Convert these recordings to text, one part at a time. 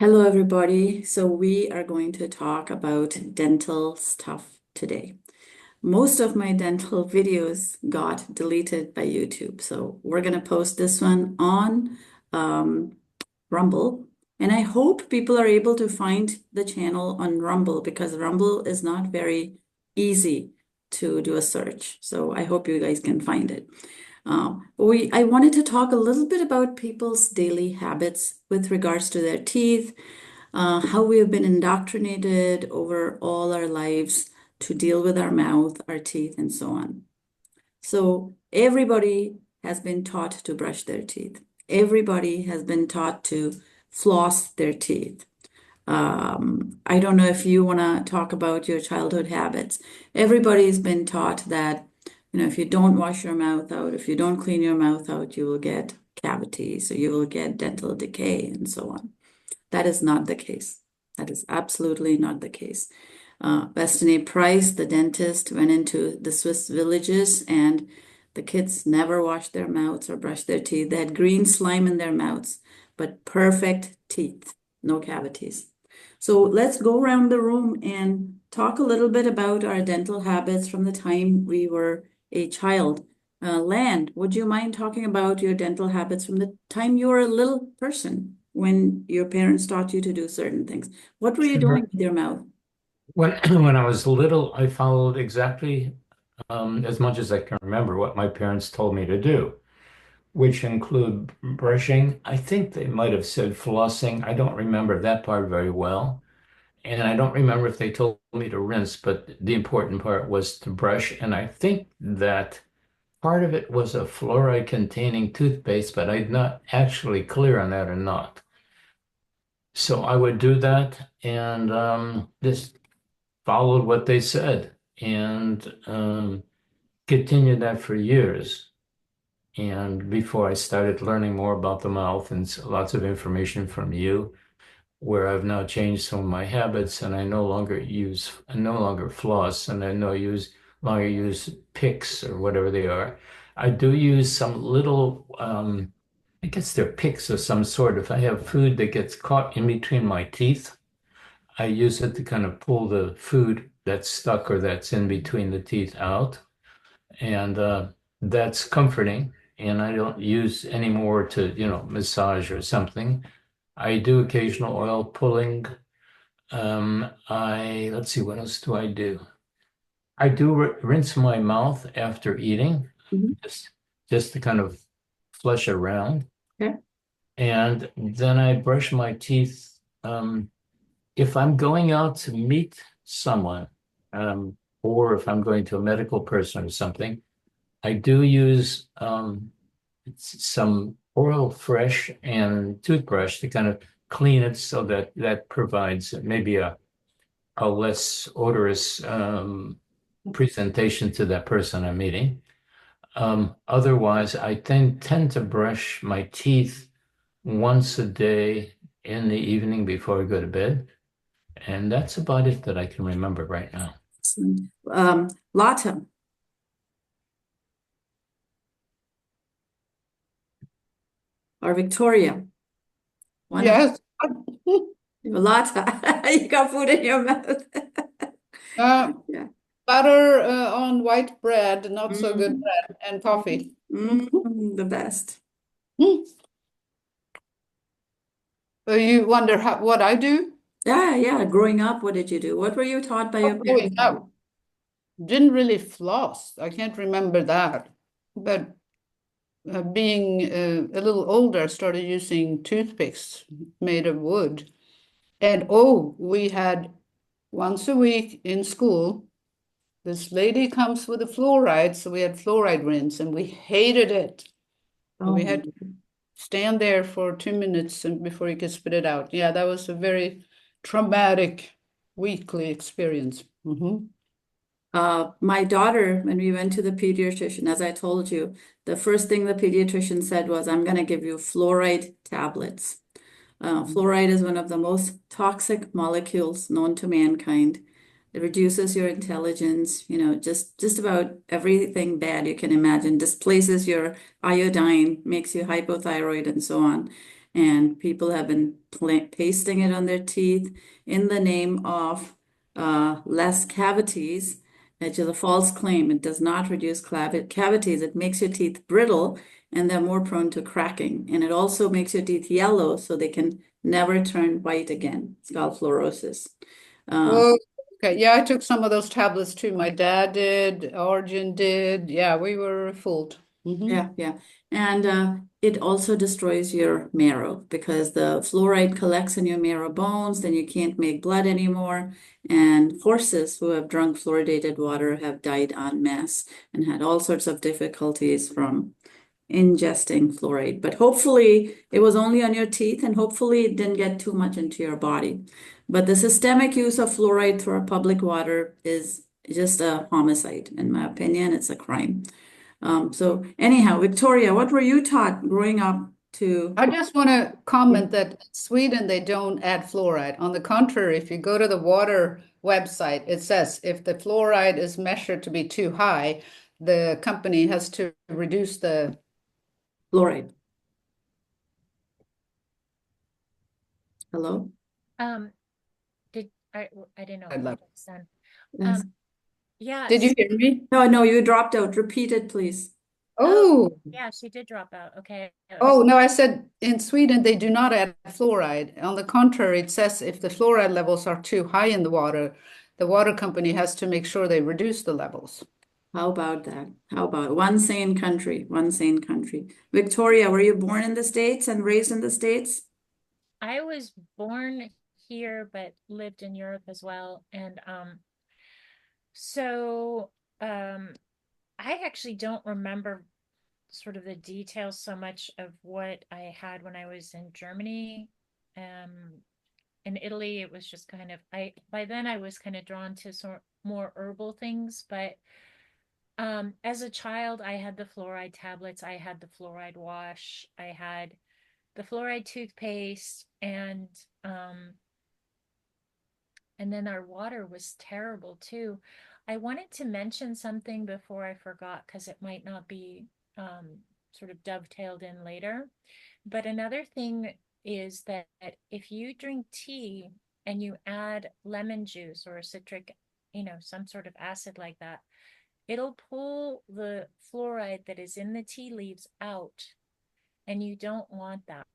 Hello, everybody. So, we are going to talk about dental stuff today. Most of my dental videos got deleted by YouTube. So, we're going to post this one on um, Rumble. And I hope people are able to find the channel on Rumble because Rumble is not very easy to do a search. So, I hope you guys can find it. I wanted to talk a little bit about people's daily habits with regards to their teeth, how we have been indoctrinated over all our lives to deal with our mouth, our teeth, and so on. So everybody has been taught to brush their teeth. Everybody has been taught to floss their teeth. I don't know if you want to talk about your childhood habits. Everybody's been taught that, if you don't wash your mouth out, if you don't clean your mouth out, you will get cavities, or you will get dental decay, and so on. That is not the case. That is absolutely not the case. Bethany Price, the dentist, went into the Swiss villages and the kids never washed their mouths or brushed their teeth. They had green slime in their mouths, but perfect teeth, no cavities. So let's go around the room and talk a little bit about our dental habits from the time we were a child. Land, would you mind talking about your dental habits from the time you were a little person when your parents taught you to do certain things? What were you doing Sure. with your mouth? When when I was little, I followed exactly as much as I can remember what my parents told me to do, which include brushing. I think they might have said flossing. I don't remember that part very well. And I don't remember if they told me to rinse, but the important part was to brush. And I think that part of it was a fluoride containing toothpaste, but I'm not actually clear on that or not. So I would do that and just followed what they said and continued that for years. And before I started learning more about the mouth and lots of information from you, where I've now changed some of my habits and I no longer floss and I no use longer use picks or whatever they are. I do use some little, I guess they're picks of some sort. If I have food that gets caught in between my teeth, I use it to kind of pull the food that's stuck or that's in between the teeth out. And that's comforting. And I don't use any more to, massage or something. I do occasional oil pulling. Let's see, what else do I do? I do rinse my mouth after eating, Mhm. just, just to kind of flush around. Okay. And then I brush my teeth. If I'm going out to meet someone, or if I'm going to a medical person or something, I do use some oral fresh and toothbrush to kind of clean it so that that provides maybe a less odorous presentation to that person I'm meeting. Otherwise, I tend to brush my teeth once a day in the evening before I go to bed. And that's about it that I can remember right now. Excellent. Lata or Victoria, one of Yes. Lata. You got food in your mouth. Uh, Yeah. butter on white bread, not so good Mm, bread, and coffee. the best. Mm. You wonder what I do? Yeah, yeah. Growing up, what did you do? What were you taught by your Growing parents to up, do? didn't really floss. I can't remember that. But being a little older, I started using toothpicks made of wood. And oh, we had once a week in school, this lady comes with a fluoride, so we had fluoride rinse, and we hated it. Oh We my had to God. stand there for 2 minutes and before you could spit it out. Yeah, that was a very traumatic weekly experience. My daughter, when we went to the pediatrician, as I told you, the first thing the pediatrician said was, I'm going to give you fluoride tablets. Fluoride is one of the most toxic molecules known to mankind. It reduces your intelligence, just about everything bad you can imagine, displaces your iodine, makes you hypothyroid, and so on. and people have been pasting it on their teeth in the name of less cavities, which is a false claim. It does not reduce cavities. It makes your teeth brittle and they're more prone to cracking. And it also makes your teeth yellow so they can never turn white again. It's called fluorosis. Uh, Oh, okay. Yeah, I took some of those tablets too. My dad did, Arjun did. Yeah, we were fooled. Yeah, yeah. And it also destroys your marrow because the fluoride collects in your marrow bones, then you can't make blood anymore. And horses who have drunk fluoridated water have died en masse and had all sorts of difficulties from ingesting fluoride. But hopefully it was only on your teeth and hopefully it didn't get too much into your body. But the systemic use of fluoride through our public water is just a homicide. In my opinion, it's a crime. So anyhow, Victoria, what were you taught growing up to? I just want to Yeah. comment that in Sweden, they don't add fluoride. On the contrary, if you go to the water website, it says if the fluoride is measured to be too high, the company has to reduce the. Fluoride? Hello? Um, did I didn't know if level. that was done. Yes. Yeah, Did you hear me? No, you dropped out. Repeat it, please. Oh, yeah, she did drop out. Okay. oh, no, I said in Sweden, they do not add fluoride. On the contrary, it says if the fluoride levels are too high in the water company has to make sure they reduce the levels. How about that? How about one sane country? One sane country. Victoria, were you born in the States and raised in the States? I was born here but lived in Europe as well. And so I actually don't remember sort of the details so much of what I had when I was in Germany. In Italy, it was just kind of by then I was kind of drawn to sort more herbal things, but as a child, I had the fluoride tablets, I had the fluoride wash, I had the fluoride toothpaste, and then our water was terrible too. I wanted to mention something before I forgot because it might not be sort of dovetailed in later. But another thing is that if you drink tea and you add lemon juice or a citric, some sort of acid like that, it'll pull the fluoride that is in the tea leaves out, and you don't want that.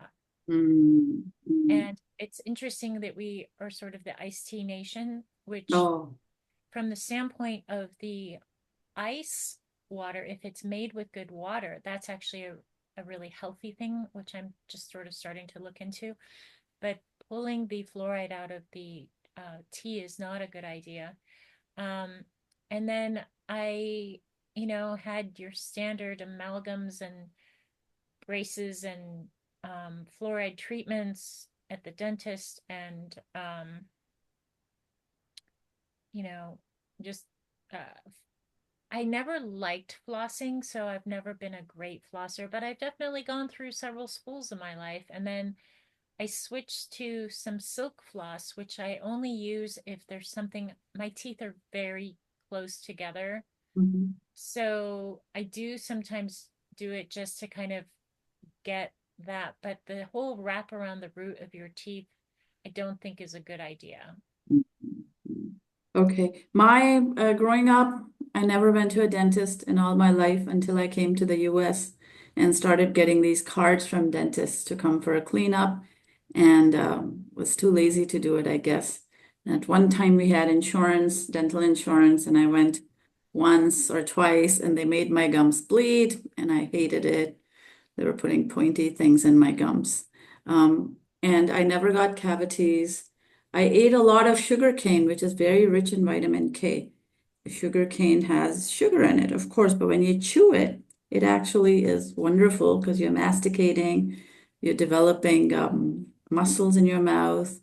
Mm, mm. And it's interesting that we are sort of the iced tea nation, which, Oh, from the standpoint of the ice water, if it's made with good water, that's actually a really healthy thing, which I'm just sort of starting to look into. But pulling the fluoride out of the tea is not a good idea. And then I, had your standard amalgams and braces and fluoride treatments at the dentist, and you know, just uh, I never liked flossing, so I've never been a great flosser, but I've definitely gone through several spools in my life. And then I switched to some silk floss, which I only use if there's something, my teeth are very close together. mhm. So I do sometimes do it just to kind of get that, but the whole wrap around the root of your teeth, I don't think is a good idea. Okay. My growing up, I never went to a dentist in all my life until I came to the US and started getting these cards from dentists to come for a cleanup and was too lazy to do it, I guess. And at one time we had insurance, dental insurance, and I went once or twice and they made my gums bleed and I hated it. They were putting pointy things in my gums. And I never got cavities. I ate a lot of sugar cane, which is very rich in vitamin K. Sugar cane has sugar in it, of course, but when you chew it, it actually is wonderful because you're masticating, you're developing muscles in your mouth,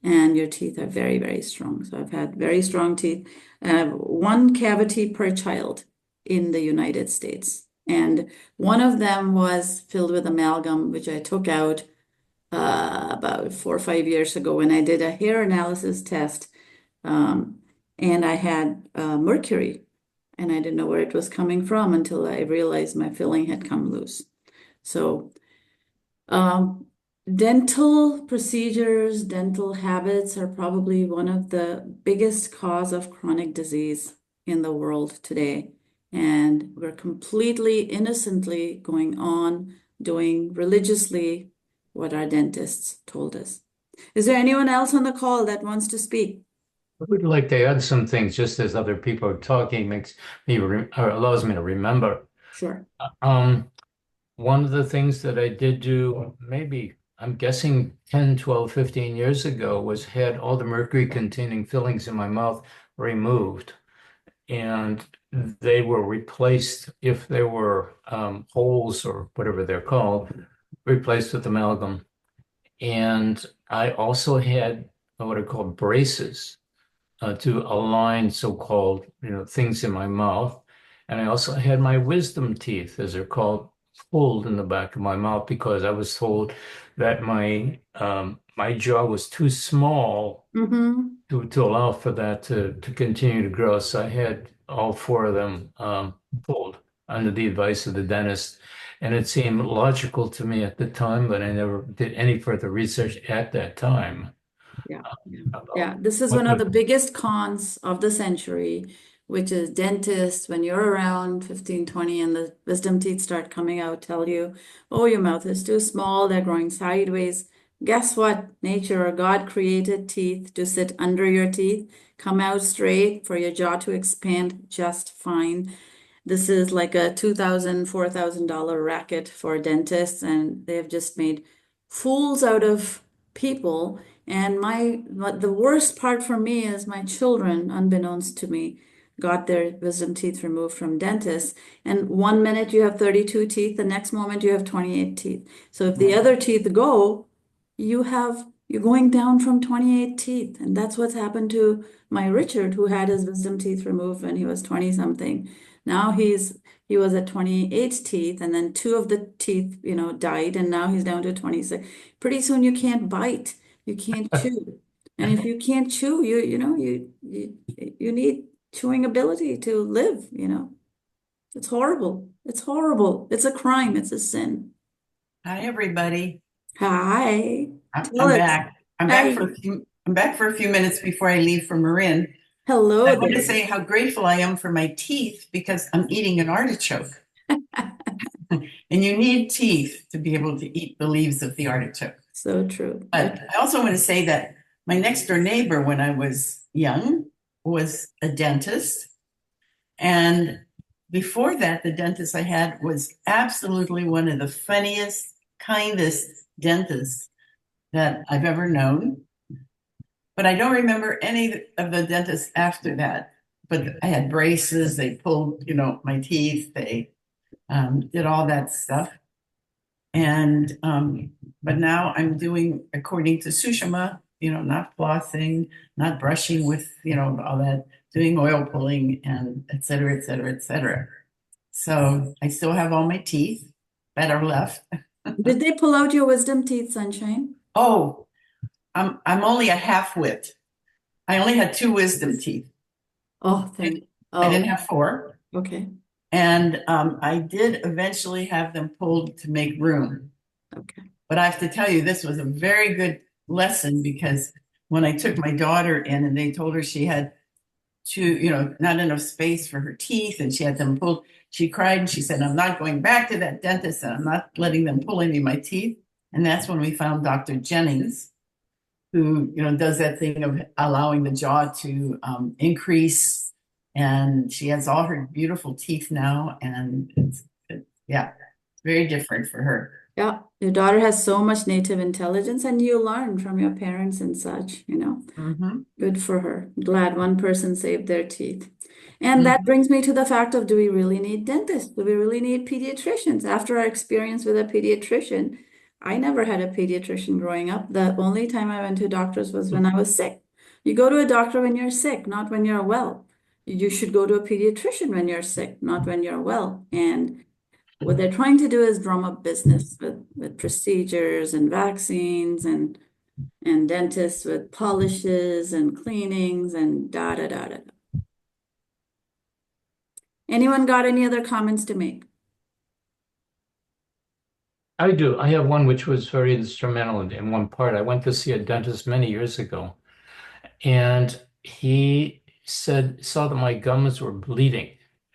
and your teeth are very, very strong. So I've had very strong teeth. One cavity per child in the United States. And one of them was filled with amalgam, which I took out about 4 or 5 years ago when I did a hair analysis test. And I had mercury, and I didn't know where it was coming from until I realized my filling had come loose. So, um, Dental procedures, dental habits are probably one of the biggest cause of chronic disease in the world today. And we're completely innocently going on doing religiously what our dentists told us. Is there anyone else on the call that wants to speak? I would like to add some things just as other people are talking, makes me or allows me to remember. Sure. Um, One of the things that I did do, maybe I'm guessing 10, 12, 15 years ago, was had all the mercury containing fillings in my mouth removed. And they were replaced, if there were holes or whatever they're called, replaced with amalgam. And I also had what are called braces to align so-called, things in my mouth. And I also had my wisdom teeth, as they're called, pulled in the back of my mouth because I was told that my jaw was too small Mm-hmm. to allow for that to continue to grow. So I had all four of them pulled under the advice of the dentist. And it seemed logical to me at the time, but I never did any further research at that time Yeah, yeah, about yeah. This is what one of the the biggest cons of the century, which is dentists, when you're around 15, 20, and the wisdom teeth start coming out, tell you, oh, your mouth is too small, they're growing sideways. Guess what? Nature or God created teeth to sit under your teeth, come out straight for your jaw to expand just fine. This is like a $2,000, $4,000 racket for dentists, and they've just made fools out of people. And the worst part for me is my children, unbeknownst to me, got their wisdom teeth removed from dentists. And one minute you have 32 teeth, the next moment you have 28 teeth. So if the other teeth go, you're going down from 28 teeth. And that's what's happened to my Richard, who had his wisdom teeth removed when he was 20 something. Now he was at 28 teeth, and then two of the teeth, died, and now he's down to 26. Pretty soon you can't bite, you can't chew. And if you can't chew, you need chewing ability to live. It's horrible. It's horrible. It's a crime. It's a sin. Hi, everybody. Hi. Tell I'm us. back. I'm back for Hi. a few. I'm back for a few minutes before I leave for Marin. Hello I want to there. say how grateful I am for my teeth because I'm eating an artichoke, and you need teeth to be able to eat the leaves of the artichoke. So true. But I also want to say that my next door neighbor, when I was young, was a dentist, and before that, the dentist I had was absolutely one of the funniest, kindest dentists that I've ever known. But I don't remember any of the dentists after that. But I had braces, they pulled, my teeth, they did all that stuff. And but now I'm doing according to Sushma, not flossing, not brushing with, all that, doing oil pulling and et cetera, et cetera, et cetera. So I still have all my teeth that are left. Did they pull out your wisdom teeth, Sunshine? Oh, I'm only a half wit. I only had two wisdom teeth. Oh, thank. I Oh, didn't have four. okay. And I did eventually have them pulled to make room. Okay. But I have to tell you, this was a very good lesson because when I took my daughter in and they told her she had not enough space for her teeth and she had them pulled, she cried and she said, I'm not going back to that dentist and I'm not letting them pull any of my teeth. And that's when we found Dr. Jennings, who does that thing of allowing the jaw to increase, and she has all her beautiful teeth now, and yeah, it's very different for her. Yeah, your daughter has so much native intelligence, and you learn from your parents and such. Mm-hmm. Good for her. Glad one person saved their teeth. And that Mm-hmm. brings me to the fact of, do we really need dentists? Do we really need pediatricians? After our experience with a pediatrician, I never had a pediatrician growing up. The only time I went to doctors was when I was sick. You go to a doctor when you're sick, not when you're well. You should go to a pediatrician when you're sick, not when you're well. And what they're trying to do is drum up business with procedures and vaccines and dentists with polishes and cleanings and da da da da. Anyone got any other comments to make? I do. I have one which was very instrumental in one part. I went to see a dentist many years ago, and he saw that my gums were bleeding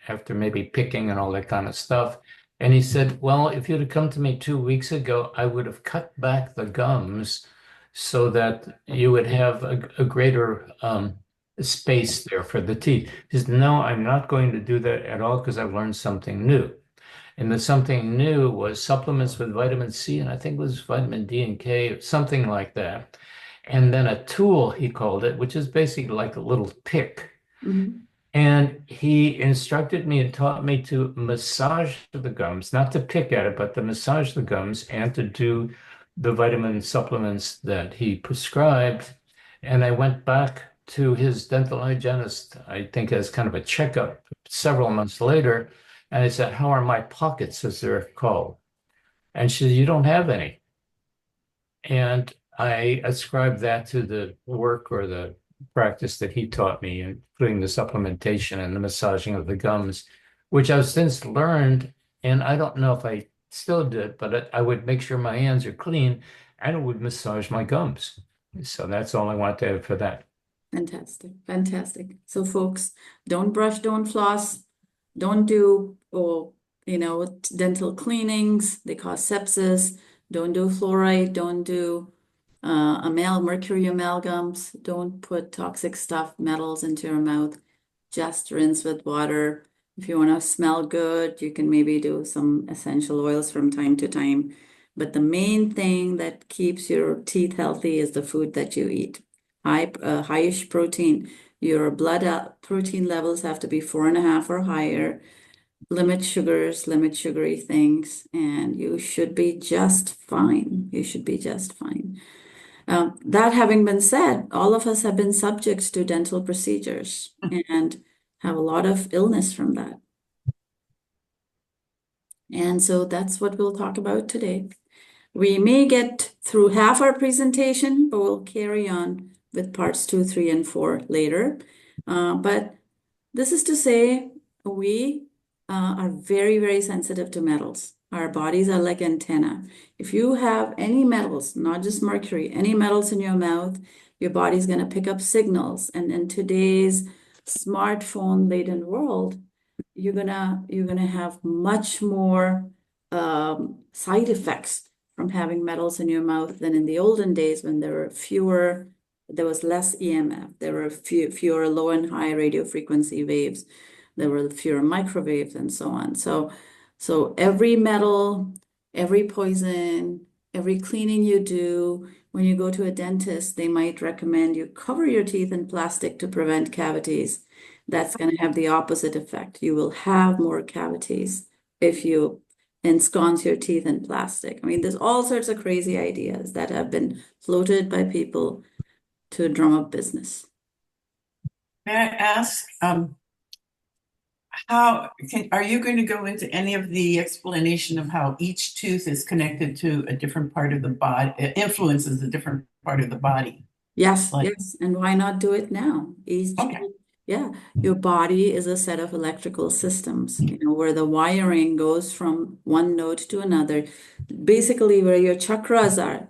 after maybe picking and all that kind of stuff. And he said, well, if you'd have come to me 2 weeks ago, I would have cut back the gums so that you would have a greater space there for the teeth. He said, no, I'm not going to do that at all because I've learned something new. And the something new was supplements with vitamin C, and I think it was vitamin D and K, or something like that. And then a tool, he called it, which is basically like a little pick. Mhm. And he instructed me and taught me to massage the gums, not to pick at it, but to massage the gums and to do the vitamin supplements that he prescribed. And I went back to his dental hygienist, I think as kind of a checkup several months later. And I said, how are my pockets, as they're called? And she said, you don't have any. And I ascribed that to the work or the practice that he taught me, including the supplementation and the massaging of the gums, which I've since learned. And I don't know if I still did, but I would make sure my hands are clean and it would massage my gums. So that's all I want to add for that. Fantastic, fantastic. So folks, don't brush, don't floss, don't do, dental cleanings. They cause sepsis. Don't do fluoride. Don't do mercury amalgams. Don't put toxic stuff, metals into your mouth. Just rinse with water. If you want to smell good, you can maybe do some essential oils from time to time. But the main thing that keeps your teeth healthy is the food that you eat. Highish protein. Your blood protein levels have to be 4.5 or higher. Limit sugars, limit sugary things, and you should be just fine. You should be just fine. That having been said, all of us have been subject to dental procedures and have a lot of illness from that. And so that's what we'll talk about today. We may get through half our presentation, but we'll carry on with parts 2, 3, and 4 later. But this is to say, we are very, very sensitive to metals. Our bodies are like antenna. If you have any metals, not just mercury, any metals in your mouth, your body's going to pick up signals. And in today's smartphone-laden world, you're gonna have much more side effects from having metals in your mouth than in the olden days when there was less EMF, there were fewer low and high radio frequency waves, there were fewer microwaves and so on. So every metal, every poison, every cleaning you do, when you go to a dentist, they might recommend you cover your teeth in plastic to prevent cavities. That's going to have the opposite effect. You will have more cavities if you ensconce your teeth in plastic. I mean, there's all sorts of crazy ideas that have been floated by people to drum up business. May I ask, are you going to go into any of the explanation of how each tooth is connected to a different part of the body, influences a different part of the body? Yes, yes. And why not do it now? Okay. Yeah, your body is a set of electrical systems, where the wiring goes from one node to another. Basically, where your chakras are,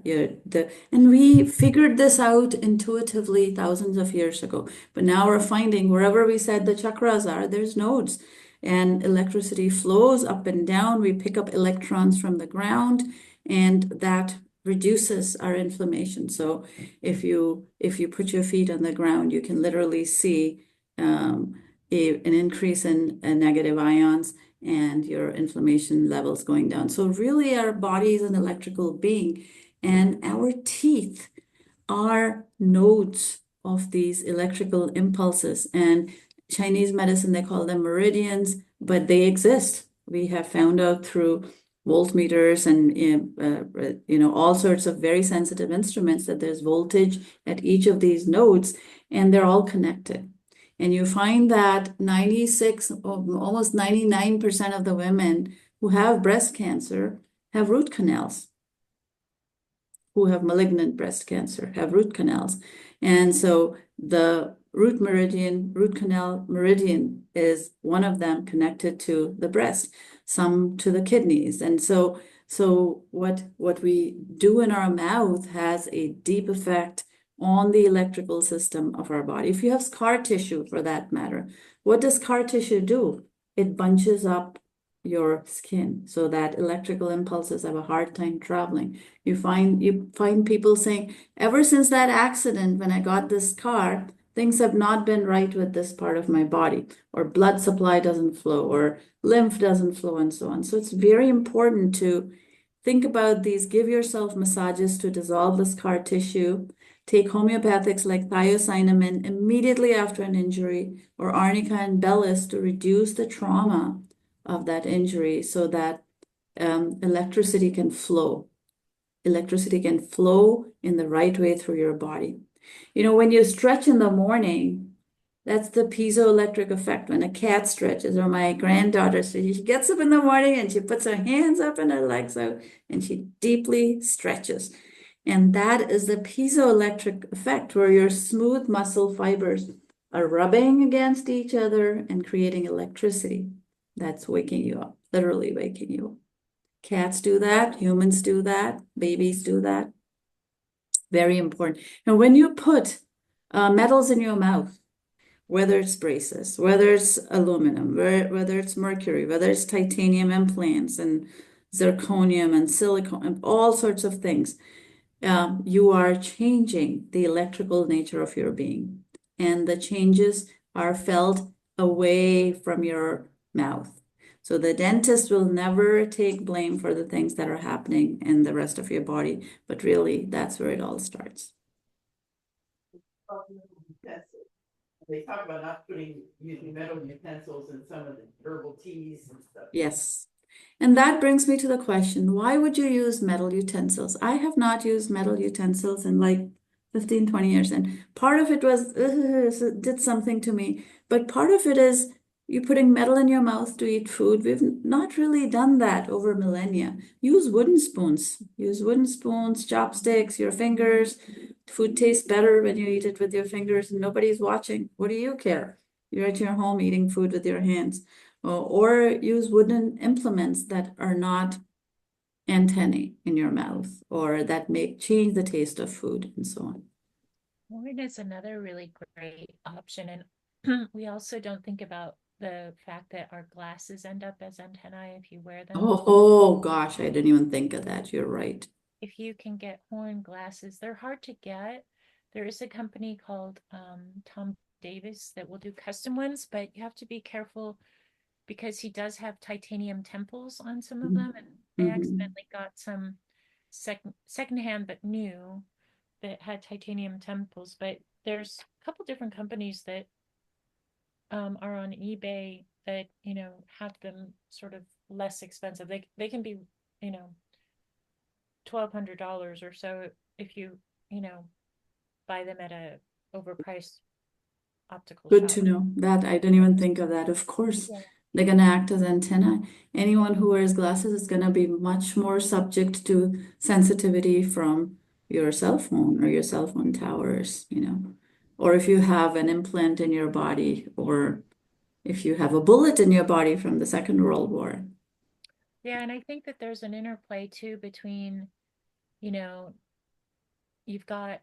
and we figured this out intuitively thousands of years ago. But now we're finding wherever we said the chakras are, there's nodes, and electricity flows up and down. We pick up electrons from the ground, and that reduces our inflammation. So if you put your feet on the ground, you can literally see an increase in negative ions and your inflammation levels going down. So really our body is an electrical being, and our teeth are nodes of these electrical impulses. And Chinese medicine, they call them meridians, but they exist. We have found out through voltmeters and all sorts of very sensitive instruments that there's voltage at each of these nodes, and they're all connected. And you find that 96 or almost 99% of the women who have breast cancer have root canals. Who have malignant breast cancer have root canals. And so the root canal meridian is one of them connected to the breast, some to the kidneys. And so So what we do in our mouth has a deep effect on the electrical system of our body. If you have scar tissue, for that matter, what does scar tissue do? It bunches up your skin so that electrical impulses have a hard time traveling. You find people saying, ever since that accident when I got this scar, things have not been right with this part of my body, or blood supply doesn't flow, or lymph doesn't flow, and so on. So it's very important to think about these. Give yourself massages to dissolve the scar tissue. Take homeopathics like thiocyanamine immediately after an injury, or arnica and bellis to reduce the trauma of that injury so that electricity can flow. Electricity can flow in the right way through your body. You know, when you stretch in the morning, that's the piezoelectric effect. When a cat stretches, or my granddaughter, she gets up in the morning and she puts her hands up and her legs out and she deeply stretches. And that is the piezoelectric effect, where your smooth muscle fibers are rubbing against each other and creating electricity. That's waking you up, literally waking you up. Cats do that, humans do that, babies do that. Very important. And when you put metals in your mouth, whether it's braces, whether it's aluminum, whether it's mercury, whether it's titanium implants and zirconium and silicone, and all sorts of things, you are changing the electrical nature of your being. And the changes are felt away from your mouth. So the dentist will never take blame for the things that are happening in the rest of your body, but really that's where it all starts. They talk about not using metal utensils in some of the herbal teas and stuff. Yes. And that brings me to the question, why would you use metal utensils? I have not used metal utensils in like 15, 20 years. And part of it was, did something to me. But part of it is you putting metal in your mouth to eat food. We've not really done that over millennia. Use wooden spoons. Use wooden spoons, chopsticks, your fingers. Food tastes better when you eat it with your fingers and nobody's watching. What do you care? You're at your home eating food with your hands. Or use wooden implements that are not antennae in your mouth, or that change the taste of food, and so on. Wood is another really great option. And we also don't think about the fact that our glasses end up as antennae if you wear them. Oh gosh, I didn't even think of that. You're right. If you can get horn glasses, they're hard to get. There is a company called Tom Davis that will do custom ones, but you have to be careful because he does have titanium temples on some of them, and I accidentally got some secondhand but new that had titanium temples. But there's a couple different companies that are on eBay that have them sort of less expensive. They can be $1,200 or so if you buy them at a overpriced optical Good shop. to know that. I didn't even think of that. Of course, Yeah. they're going to act as antenna. Anyone who wears glasses is going to be much more subject to sensitivity from your cell phone or your cell phone towers, or if you have an implant in your body, or if you have a bullet in your body from the Second World War. Yeah, and I think that there's an interplay too between, you've got,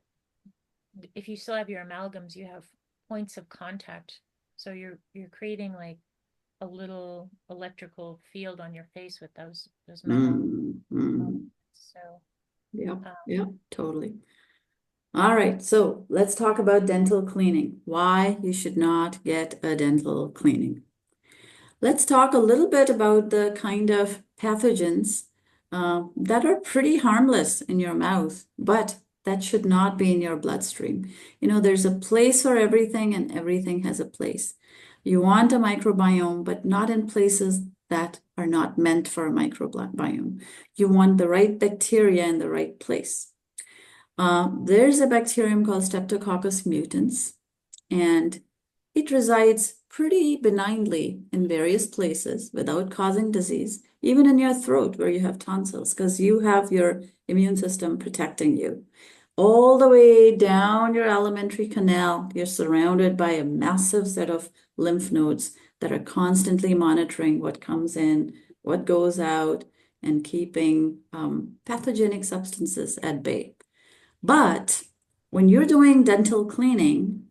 if you still have your amalgams, you have points of contact. So you're creating like a little electrical field on your face with those metal. So yeah, totally. All right, so let's talk about dental cleaning. Why you should not get a dental cleaning. Let's talk a little bit about the kind of pathogens that are pretty harmless in your mouth, but that should not be in your bloodstream. There's a place for everything, and everything has a place. You want a microbiome, but not in places that are not meant for a microbiome. You want the right bacteria in the right place. There's a bacterium called Streptococcus mutans, and it resides pretty benignly in various places without causing disease, even in your throat where you have tonsils, because you have your immune system protecting you. All the way down your alimentary canal, you're surrounded by a massive set of lymph nodes that are constantly monitoring what comes in, what goes out, and keeping pathogenic substances at bay. But when you're doing dental cleaning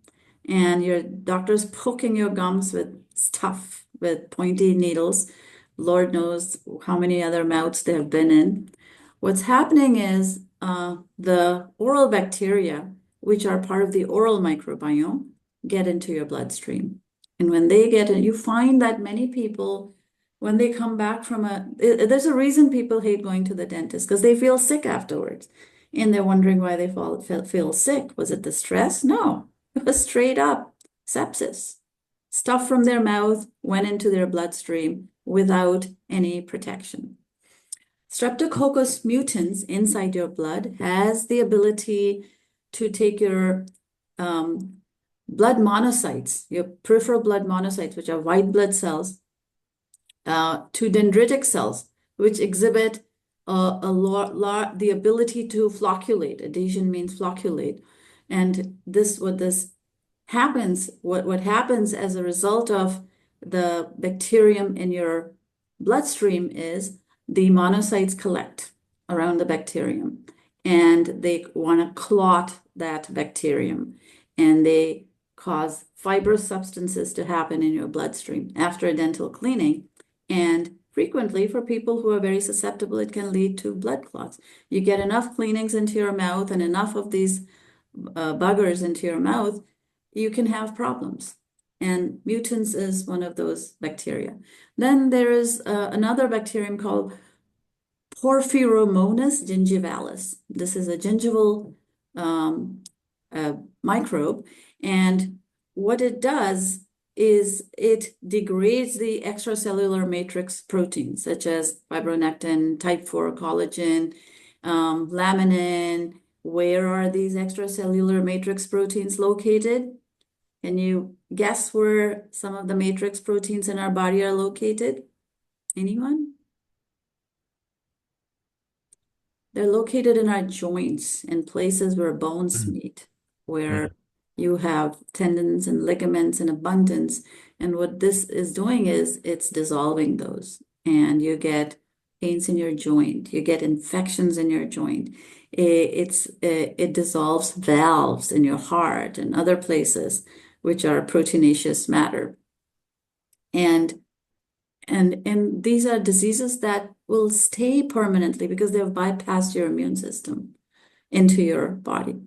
and your doctor's poking your gums with stuff, with pointy needles, Lord knows how many other mouths they have been in, what's happening is the oral bacteria, which are part of the oral microbiome, get into your bloodstream. And when they get in, you find that many people, when they come back from there's a reason people hate going to the dentist because they feel sick afterwards. And they're wondering why they feel sick. Was it the stress? No, it was straight up sepsis. Stuff from their mouth went into their bloodstream without any protection. Streptococcus mutans inside your blood has the ability to take your blood monocytes, your peripheral blood monocytes, which are white blood cells, to dendritic cells, which exhibit the ability to flocculate. Adhesion means flocculate. And what happens as a result of the bacterium in your bloodstream is the monocytes collect around the bacterium and they want to clot that bacterium and they cause fibrous substances to happen in your bloodstream after a dental cleaning. And frequently, for people who are very susceptible, it can lead to blood clots. You get enough cleanings into your mouth and enough of these buggers into your mouth, you can have problems. And mutans is one of those bacteria. Then there is another bacterium called Porphyromonas gingivalis. This is a gingival microbe. And what it does is it degrades the extracellular matrix proteins, such as fibronectin, type 4 collagen, laminin. Where are these extracellular matrix proteins located? Can you guess where some of the matrix proteins in our body are located? Anyone? They're located in our joints, in places where bones meet, where you have tendons and ligaments in abundance. And what this is doing is it's dissolving those. And you get pains in your joint. You get infections in your joint. It dissolves valves in your heart and other places, which are proteinaceous matter. And these are diseases that will stay permanently because they have bypassed your immune system into your body.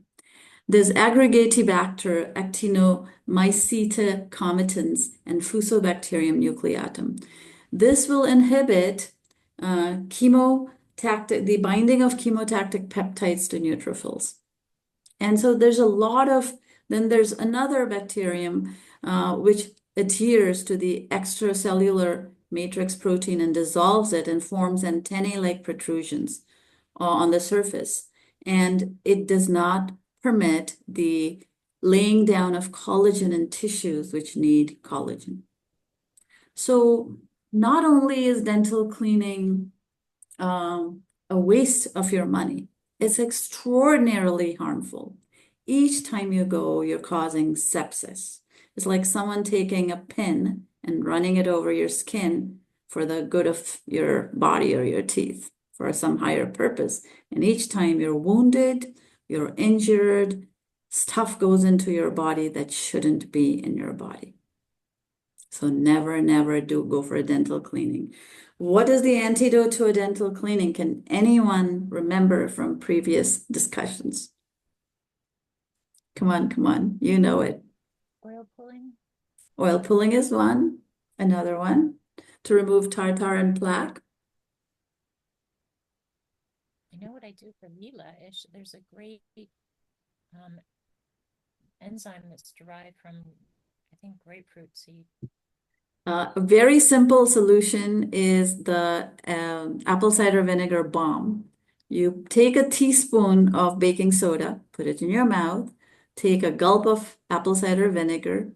There's Aggregatibacter, Actinomycete comitans, and Fusobacterium nucleatum. This will inhibit the binding of chemotactic peptides to neutrophils. And so there's a lot of, then there's another bacterium which adheres to the extracellular matrix protein and dissolves it and forms antennae-like protrusions on the surface. And it does not permit the laying down of collagen in tissues which need collagen. So not only is dental cleaning a waste of your money, it's extraordinarily harmful. Each time you go, you're causing sepsis. It's like someone taking a pin and running it over your skin for the good of your body or your teeth for some higher purpose. And each time you're wounded, you're injured, stuff goes into your body that shouldn't be in your body. So never, never go for a dental cleaning. What is the antidote to a dental cleaning? Can anyone remember from previous discussions? Come on, you know it. Oil pulling. Oil pulling is one. Another one, to remove tartar and plaque. I know what I do for Mila. There's a great enzyme that's derived from, I think, grapefruit seed. A very simple solution is the apple cider vinegar balm. You take a teaspoon of baking soda, put it in your mouth, take a gulp of apple cider vinegar.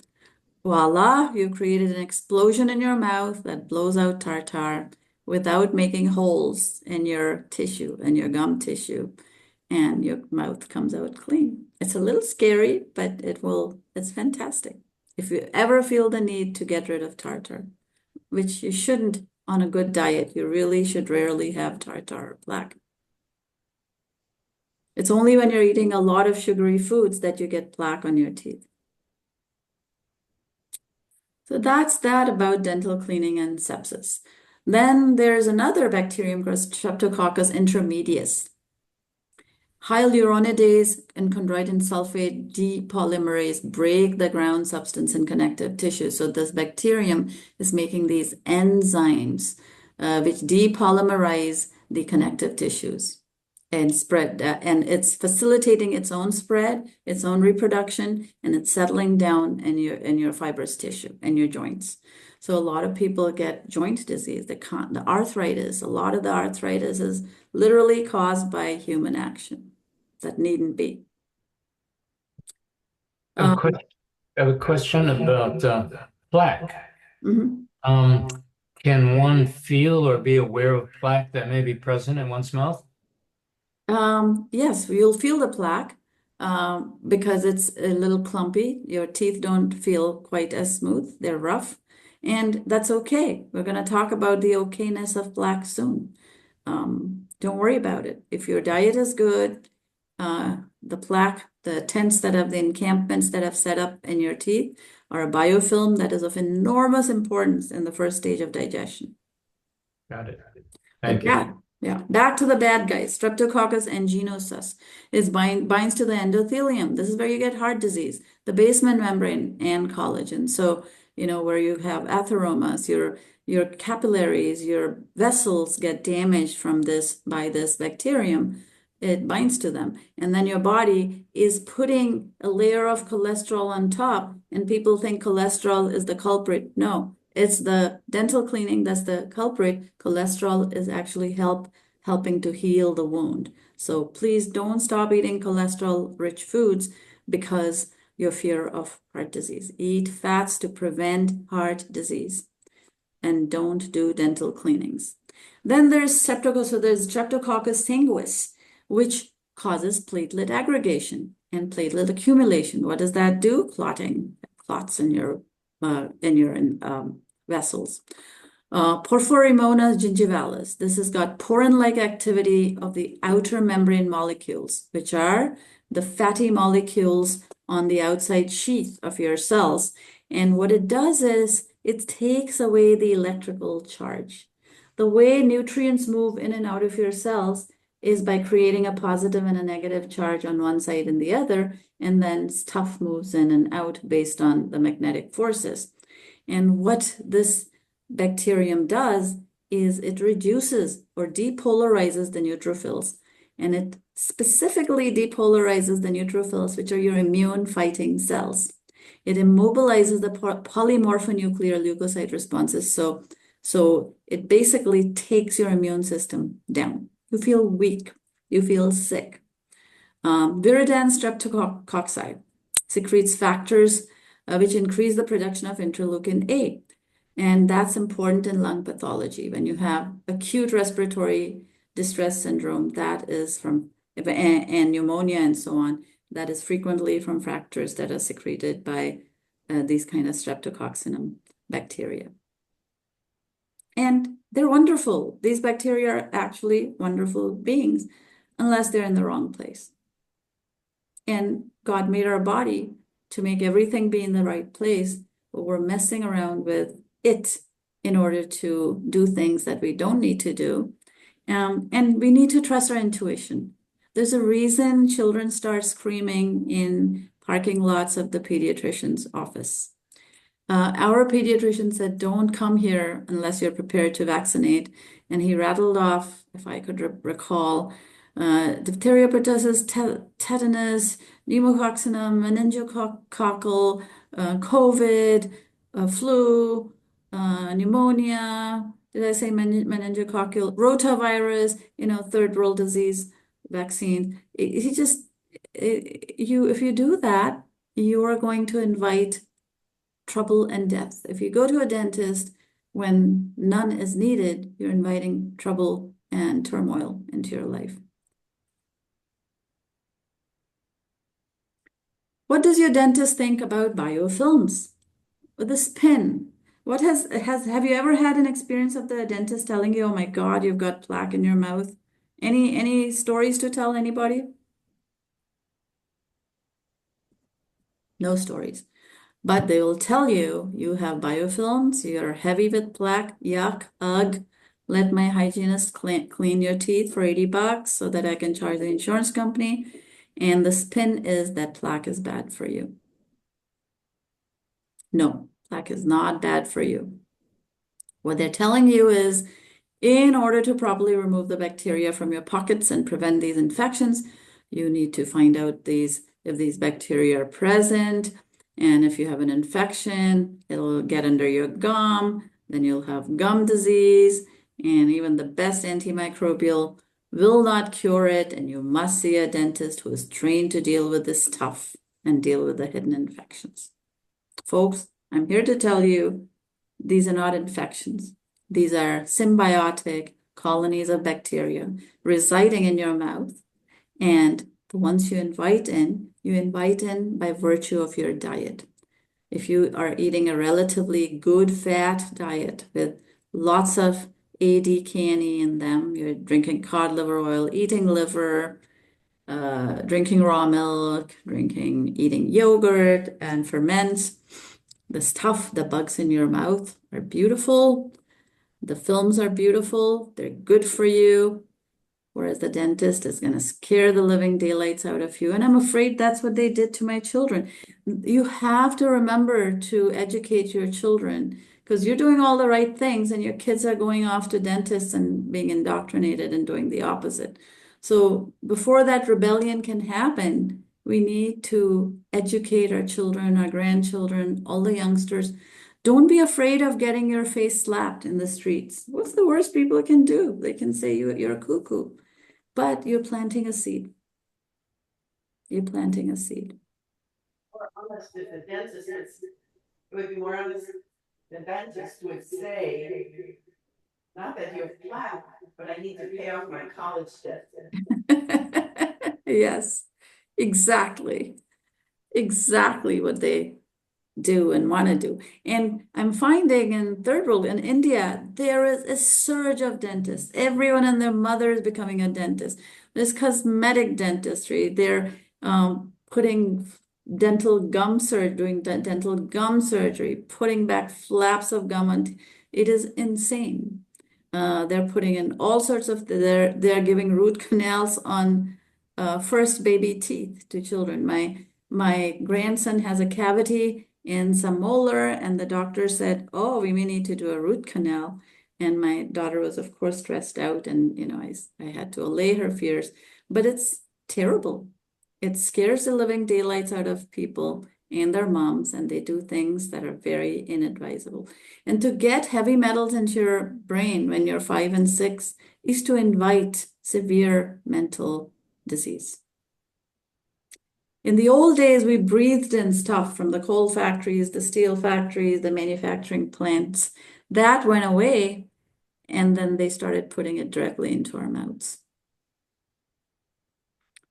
Voila, you created an explosion in your mouth that blows out tartar without making holes in your tissue, in your gum tissue, and your mouth comes out clean. It's a little scary, but it's fantastic. If you ever feel the need to get rid of tartar, which you shouldn't on a good diet, you really should rarely have tartar plaque. It's only when you're eating a lot of sugary foods that you get plaque on your teeth. So that's that about dental cleaning and sepsis. Then there's another bacterium called Streptococcus intermedius. Hyaluronidase and chondroitin sulfate depolymerase break the ground substance in connective tissue. So this bacterium is making these enzymes which depolymerize the connective tissues and spread, and it's facilitating its own spread, its own reproduction, and it's settling down in your fibrous tissue and your joints. So a lot of people get joint disease, the arthritis. A lot of the arthritis is literally caused by human action that needn't be. I have a question about plaque. Mhm. Can one feel or be aware of plaque that may be present in one's mouth? Yes, you'll feel the plaque because it's a little clumpy. Your teeth don't feel quite as smooth, they're rough, and that's okay. We're going to talk about the okayness of plaque soon. Don't worry about it. If your diet is good, the plaque, the tents that have the encampments that have set up in your teeth are a biofilm that is of enormous importance in the first stage of digestion. Got it. But Thank you. yeah, back to the bad guys. Streptococcus aeruginosus binds to the endothelium. This is where you get heart disease, the basement membrane, and collagen. So, where you have atheromas, your capillaries, your vessels get damaged from by this bacterium. It binds to them. And then your body is putting a layer of cholesterol on top, and people think cholesterol is the culprit. No, it's the dental cleaning that's the culprit. Cholesterol is actually helping to heal the wound. So please don't stop eating cholesterol-rich foods because your fear of heart disease. Eat fats to prevent heart disease and don't do dental cleanings. Then there's Streptococcus sanguis, which causes platelet aggregation and platelet accumulation. What does that do? Clotting, clots in your vessels. Porphyrimonas gingivalis. This has got porin-like activity of the outer membrane molecules, which are the fatty molecules on the outside sheath of your cells. And what it does is it takes away the electrical charge. The way nutrients move in and out of your cells is by creating a positive and a negative charge on one side and the other, and then stuff moves in and out based on the magnetic forces. And what this bacterium does is it reduces or depolarizes the neutrophils, and it specifically depolarizes the neutrophils, which are your immune fighting cells. It immobilizes the polymorphonuclear leukocyte responses. So it basically takes your immune system down. You feel weak. You feel sick. Viridans streptococci secretes factors which increase the production of interleukin A. And that's important in lung pathology. When you have acute respiratory distress syndrome, that is and pneumonia and so on, that is frequently from factors that are secreted by these kind of streptococcinum bacteria. And they're wonderful. These bacteria are actually wonderful beings, unless they're in the wrong place. And God made our body to make everything be in the right place, but we're messing around with it in order to do things that we don't need to do. And we need to trust our intuition. There's a reason children start screaming in parking lots of the pediatrician's office. Our pediatrician said, don't come here unless you're prepared to vaccinate. And he rattled off, if I could recall, diphtheria, pertussis, tetanus, pneumococcinum, meningococcal, COVID, flu, pneumonia. Did I say meningococcal? Rotavirus, third world disease vaccine. If you do that, you are going to invite trouble and death. If you go to a dentist when none is needed, you're inviting trouble and turmoil into your life. What does your dentist think about biofilms? With this pen, Have you ever had an experience of the dentist telling you, oh my God, you've got plaque in your mouth? Any stories to tell anybody? No stories. But they will tell you you have biofilms, you're heavy with plaque, yuck, ugh. Let my hygienist clean your teeth for $80 so that I can charge the insurance company. And the spin is that plaque is bad for you. No, plaque is not bad for you. What they're telling you is in order to properly remove the bacteria from your pockets and prevent these infections, you need to find out if these bacteria are present. And if you have an infection, it'll get under your gum, then you'll have gum disease. And even the best antimicrobial will not cure it. And you must see a dentist who is trained to deal with this stuff and deal with the hidden infections. Folks, I'm here to tell you these are not infections. These are symbiotic colonies of bacteria residing in your mouth. And the ones you invite in by virtue of your diet. If you are eating a relatively good fat diet with lots of AD-canine in them, you're drinking cod liver oil, eating liver, drinking raw milk, eating yogurt and ferments, the stuff, the bugs in your mouth are beautiful. The films are beautiful. They're good for you. Whereas the dentist is going to scare the living daylights out of you. And I'm afraid that's what they did to my children. You have to remember to educate your children because you're doing all the right things and your kids are going off to dentists and being indoctrinated and doing the opposite. So before that rebellion can happen, we need to educate our children, our grandchildren, all the youngsters. Don't be afraid of getting your face slapped in the streets. What's the worst people can do? They can say you're a cuckoo, but you're planting a seed. You're planting a seed. More honest if the dentist is, it would be more honest, the dentist would say, not that you're flat, but I need to pay off my college debt. Yes, exactly. Exactly what they do and want to do. And I'm finding in third world, in India, there is a surge of dentists. Everyone and their mother is becoming a dentist. There's cosmetic dentistry. They're putting dental gum surgery, doing dental gum surgery, putting back flaps of gum, and it is insane. They're putting in all sorts of, they're giving root canals on first baby teeth to children. My grandson has a cavity in some molar, and the doctor said, "Oh, we may need to do a root canal." And my daughter was, of course, stressed out, and I had to allay her fears. But it's terrible. It scares the living daylights out of people and their moms, and they do things that are very inadvisable. And to get heavy metals into your brain when you're 5 and 6 is to invite severe mental disease. In the old days, we breathed in stuff from the coal factories, the steel factories, the manufacturing plants. That went away, and then they started putting it directly into our mouths.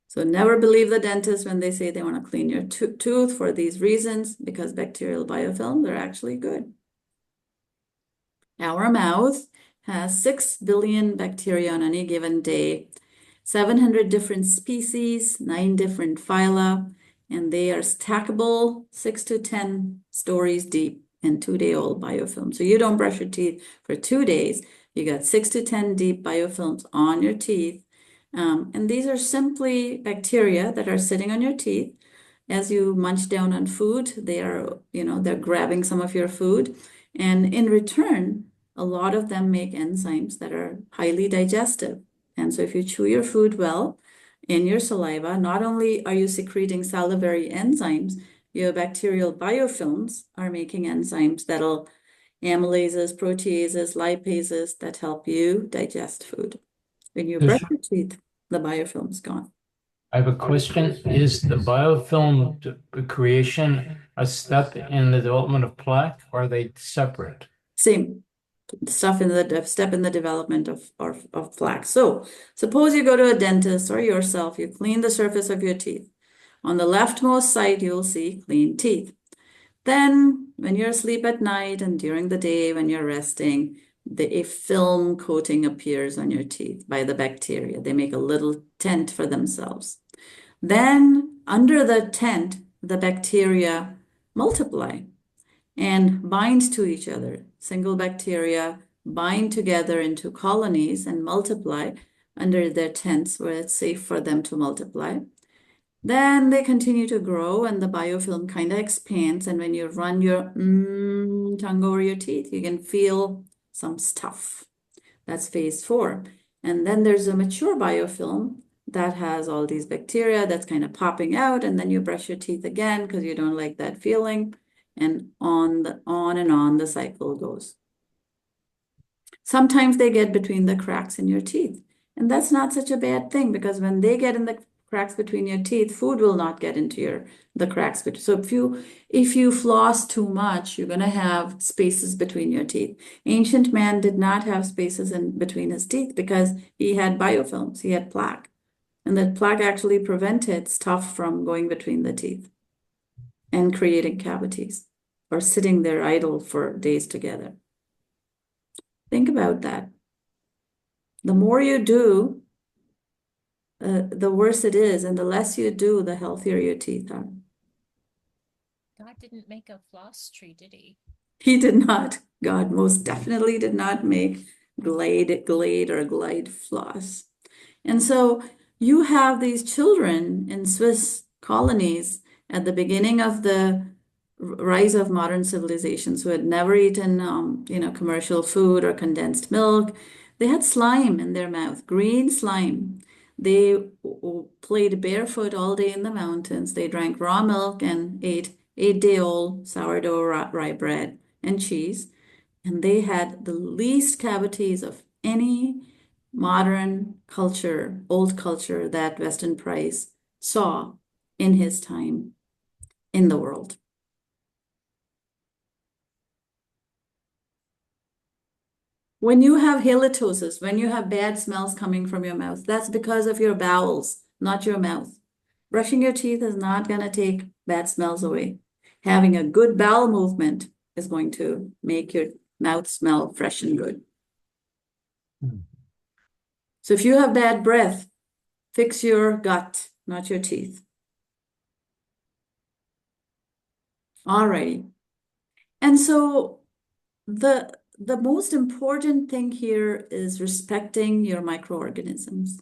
So never believe the dentist when they say they want to clean your tooth for these reasons, because bacterial biofilms are actually good. Our mouth has 6 billion bacteria on any given day, 700 different species, 9 different phyla, and they are stackable 6 to 10 stories deep in 2-day-old biofilm. So you don't brush your teeth for 2 days. You got 6 to 10 deep biofilms on your teeth. And these are simply bacteria that are sitting on your teeth. As you munch down on food, they're grabbing some of your food. And in return, a lot of them make enzymes that are highly digestive. And so if you chew your food well in your saliva, not only are you secreting salivary enzymes, your bacterial biofilms are making enzymes that'll amylases, proteases, lipases that help you digest food. When you brush your teeth, the biofilm's gone. I have a question. Is the biofilm creation a step in the development of plaque, or are they separate? Same step in the development of plaque. So suppose you go to a dentist or yourself, you clean the surface of your teeth. On the leftmost side, you'll see clean teeth. Then, when you're asleep at night and during the day when you're resting, a film coating appears on your teeth by the bacteria. They make a little tent for themselves. Then, under the tent, the bacteria multiply and bind to each other. Single bacteria bind together into colonies and multiply under their tents where it's safe for them to multiply. Then they continue to grow and the biofilm kind of expands. And when you run your tongue over your teeth, you can feel some stuff. That's phase 4. And then there's a mature biofilm that has all these bacteria that's kind of popping out. And then you brush your teeth again because you don't like that feeling. And on and on the cycle goes. Sometimes they get between the cracks in your teeth. And that's not such a bad thing because when they get in the cracks between your teeth, food will not get into the cracks. So if you floss too much, you're going to have spaces between your teeth. Ancient man did not have spaces in between his teeth because he had biofilms, he had plaque. And that plaque actually prevented stuff from going between the teeth and creating cavities or sitting there idle for days together. Think about that. The more you do, the worse it is, and the less you do, the healthier your teeth are. God didn't make a floss tree, did he? He did not. God most definitely did not make glade or glide floss. And so you have these children in Swiss colonies at the beginning of the rise of modern civilizations who had never eaten, commercial food or condensed milk. They had slime in their mouth, green slime. They played barefoot all day in the mountains. They drank raw milk and ate 8-day-old sourdough rye bread and cheese. And they had the least cavities of any modern culture, old culture that Weston Price saw in his time in the world. When you have halitosis, when you have bad smells coming from your mouth, that's because of your bowels, not your mouth. Brushing your teeth is not going to take bad smells away. Having a good bowel movement is going to make your mouth smell fresh and good. So if you have bad breath, fix your gut, not your teeth. All righty. And so the most important thing here is respecting your microorganisms.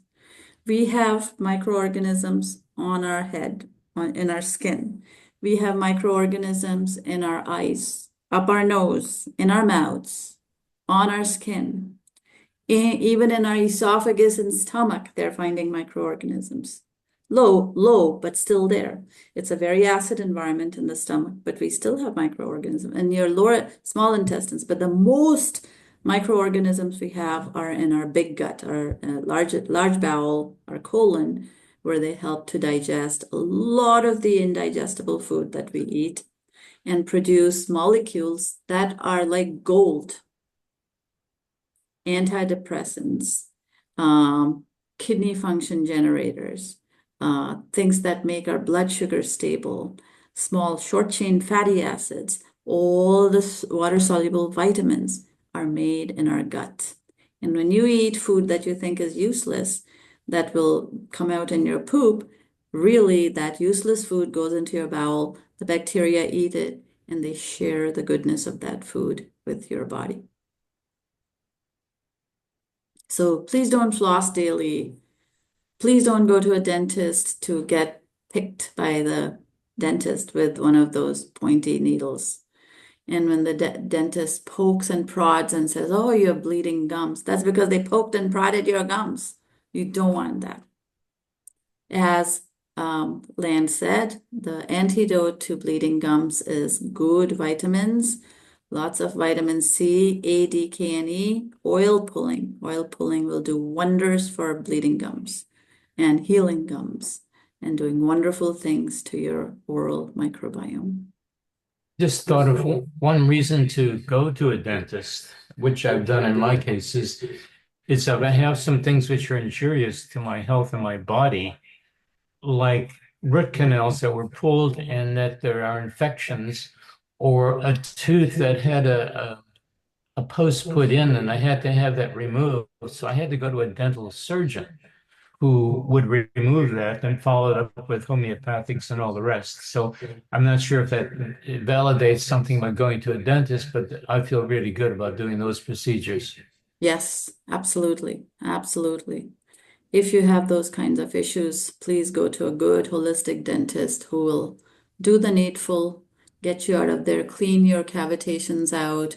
We have microorganisms on our head, in our skin. We have microorganisms in our eyes, up our nose, in our mouths, on our skin. Even in our esophagus and stomach, they're finding microorganisms. Low, but still there. It's a very acid environment in the stomach, but we still have microorganisms in your lower small intestines. But the most microorganisms we have are in our big gut, our large bowel, our colon, where they help to digest a lot of the indigestible food that we eat and produce molecules that are like gold. Antidepressants, kidney function generators, things that make our blood sugar stable, small short-chain fatty acids, all the water-soluble vitamins are made in our gut. And when you eat food that you think is useless, that will come out in your poop, really that useless food goes into your bowel, the bacteria eat it, and they share the goodness of that food with your body. So please don't floss daily. Please don't go to a dentist to get picked by the dentist with one of those pointy needles. And when the dentist pokes and prods and says, oh, you have bleeding gums, that's because they poked and prodded your gums. You don't want that. As Land said, the antidote to bleeding gums is good vitamins. Lots of vitamin C, A, D, K, and E. Oil pulling. Oil pulling will do wonders for bleeding gums and healing gums and doing wonderful things to your oral microbiome. Just thought of one reason to go to a dentist, which I've done in my case, is if I have some things which are injurious to my health and my body, like root canals that were pulled and that there are infections, or a tooth that had a post put in and I had to have that removed. So I had to go to a dental surgeon who would remove that and follow it up with homeopathics and all the rest. So I'm not sure if that it validates something by going to a dentist, but I feel really good about doing those procedures. Yes, absolutely. Absolutely. If you have those kinds of issues, please go to a good holistic dentist who will do the needful, get you out of there, clean your cavitations out.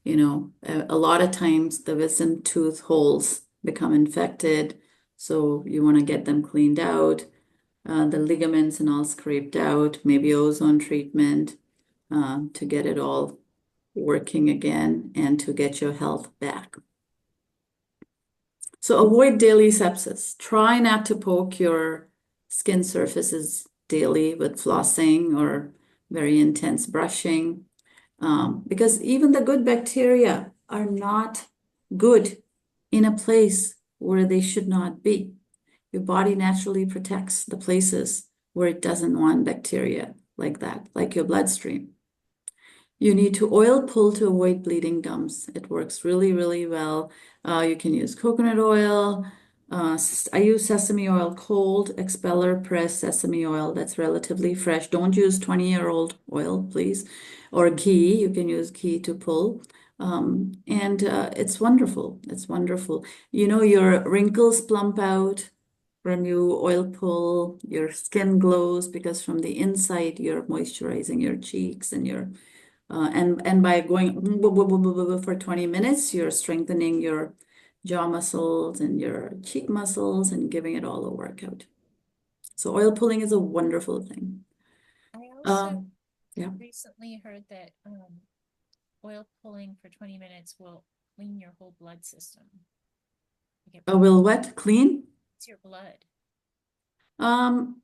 A lot of times the wisdom tooth holes become infected, so you want to get them cleaned out, the ligaments and all scraped out, maybe ozone treatment, to get it all working again and to get your health back. So avoid daily sepsis. Try not to poke your skin surfaces daily with flossing or very intense brushing, because even the good bacteria are not good in a place where they should not be. Your body naturally protects the places where it doesn't want bacteria like that, like your bloodstream. You need to oil pull to avoid bleeding gums. It works really, really well. You can use coconut oil. I use sesame oil, cold expeller pressed sesame oil that's relatively fresh. Don't use 20-year-old oil, please. Or ghee. You can use ghee to pull. And it's wonderful. It's wonderful. Your wrinkles plump out when you oil pull. Your skin glows because from the inside, you're moisturizing your cheeks and and by going for 20 minutes, you're strengthening your jaw muscles and your cheek muscles and giving it all a workout. So oil pulling is a wonderful thing. I also Yeah. recently heard that oil pulling for 20 minutes will clean your whole blood system. Will what? Clean? It's your blood.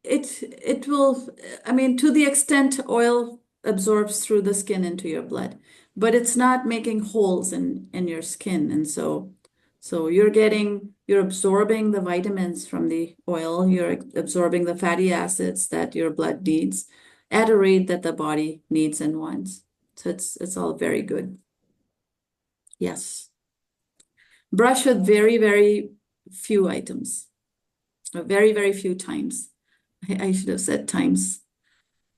It will, I mean, to the extent oil absorbs through the skin into your blood, but it's not making holes in your skin. And so you're absorbing the vitamins from the oil, you're absorbing the fatty acids that your blood needs at a rate that the body needs and wants. So it's all very good. Yes. Brush with very, very few items, very, very few times. I should have said times,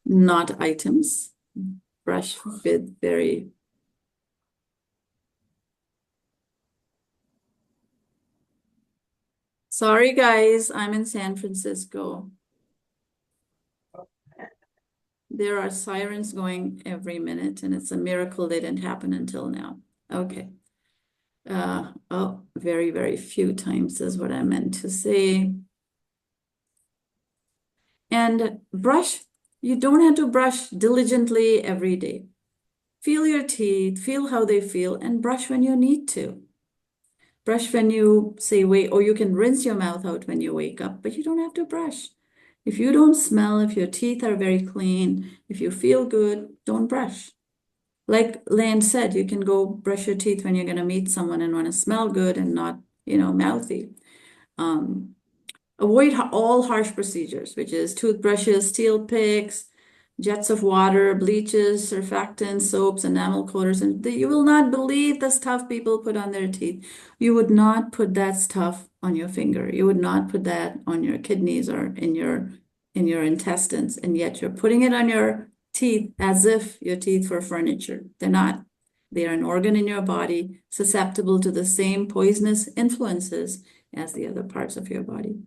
not items. Brush with very. Sorry, guys, I'm in San Francisco. There are sirens going every minute, and it's a miracle they didn't happen until now. Okay. Oh, very, very few times is what I meant to say. And brush, you don't have to brush diligently every day. Feel your teeth, feel how they feel, and brush when you need to. Brush when you say wait, or you can rinse your mouth out when you wake up, but you don't have to brush. If you don't smell, if your teeth are very clean, if you feel good, don't brush. Like Land said, you can go brush your teeth when you're going to meet someone and want to smell good and not, mouthy. Avoid all harsh procedures, which is toothbrushes, steel picks, jets of water, bleaches, surfactants, soaps, enamel coaters, and you will not believe the stuff people put on their teeth. You would not put that stuff on your finger. You would not put that on your kidneys or in your intestines, and yet you're putting it on your teeth as if your teeth were furniture. They're not. They are an organ in your body, susceptible to the same poisonous influences as the other parts of your body.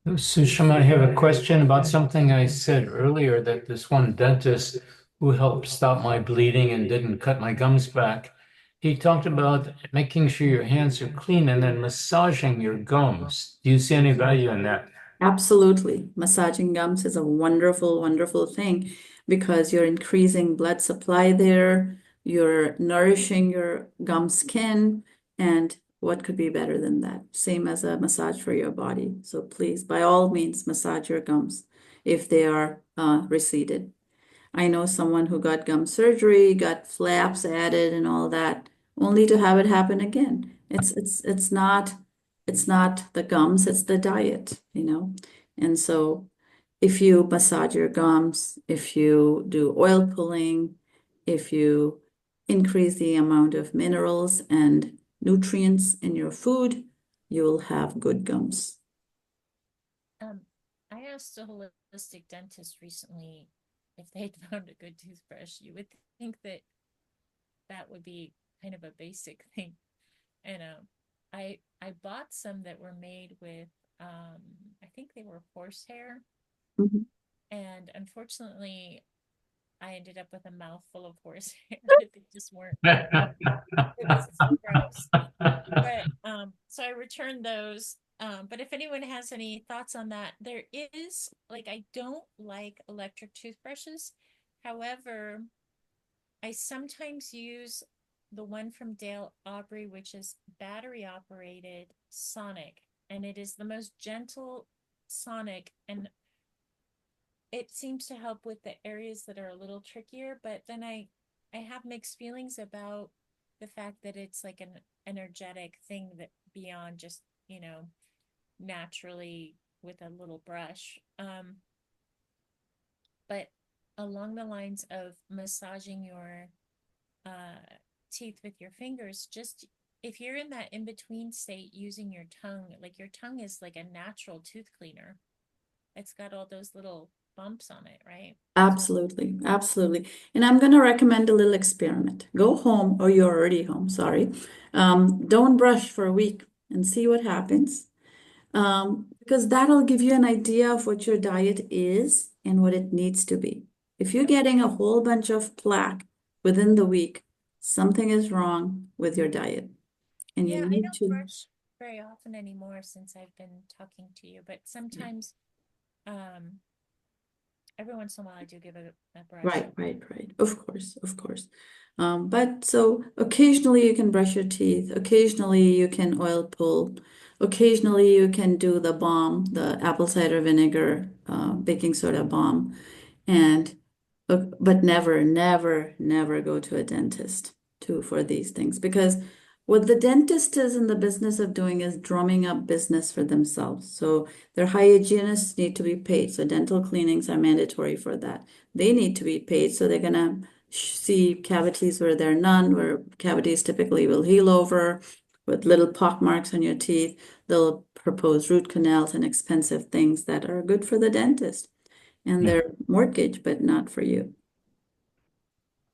Sushma, I have a question about something I said earlier, that this one dentist who helped stop my bleeding and didn't cut my gums back, he talked about making sure your hands are clean and then massaging your gums. Do you see any value in that? Absolutely. Massaging gums is a wonderful, wonderful thing because you're increasing blood supply there, you're nourishing your gum skin, and what could be better than that? Same as a massage for your body. So please, by all means, massage your gums if they are receded. I know someone who got gum surgery, got flaps added and all that, only to have it happen again. It's not the gums, it's the diet. And so if you massage your gums, if you do oil pulling, if you increase the amount of minerals and nutrients in your food, you will have good gums. I asked a holistic dentist recently if they'd found a good toothbrush. You would think that that would be kind of a basic thing. And I bought some that were made with I think they were horsehair. Mhm. And unfortunately I ended up with a mouthful of horsehair. They just weren't, it was gross. But so I returned those. But if anyone has any thoughts on that, there is like I don't like electric toothbrushes. However, I sometimes use the one from Dale Aubrey, which is battery operated sonic, and it is the most gentle sonic, and it seems to help with the areas that are a little trickier. But then I have mixed feelings about the fact that it's like an energetic thing that beyond just, naturally with a little brush. But along the lines of massaging your uh, teeth with your fingers, just if you're in that in between state using your tongue, like your tongue is like a natural tooth cleaner. It's got all those little bumps on it, right? Absolutely, absolutely. And I'm going to recommend a little experiment. Go home, or you're already home, sorry. Don't brush for a week and see what happens. Because that'll give you an idea of what your diet is and what it needs to be. If you're getting a whole bunch of plaque within the week, something is wrong with your diet. And you Yeah, I need don't to, brush very often anymore since I've been talking to you, but sometimes um every once in a while I do give it a brush. right. Of course, of course. But so occasionally you can brush your teeth, occasionally you can oil pull, occasionally you can do the balm, the apple cider vinegar, baking soda balm, and but never go to a dentist for these things, because what the dentist is in the business of doing is drumming up business for themselves. So their hygienists need to be paid. So dental cleanings are mandatory for that. They need to be paid. So they're gonna see cavities where there are none, where cavities typically will heal over with little pock marks on your teeth. They'll propose root canals and expensive things that are good for the dentist and Yeah. their mortgage, but not for you.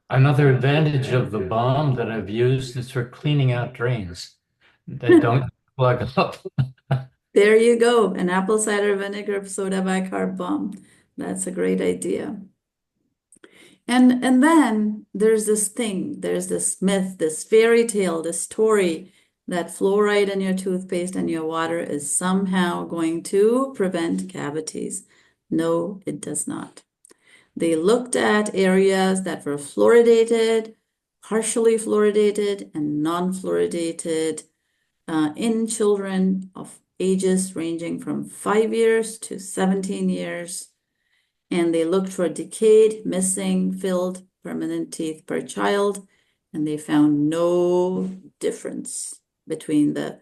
Another advantage of the balm that I've used is for cleaning out drains that don't plug up. There you go, an apple cider vinegar soda bicarb balm. That's a great idea. And then there's this thing, there's this myth, this fairy tale, this story that fluoride in your toothpaste and your water is somehow going to prevent cavities. No, it does not. They looked at areas that were fluoridated, partially fluoridated, and non-fluoridated in children of ages ranging from 5 years to 17 years. And they looked for decayed, missing, filled, permanent teeth per child, and they found no difference between the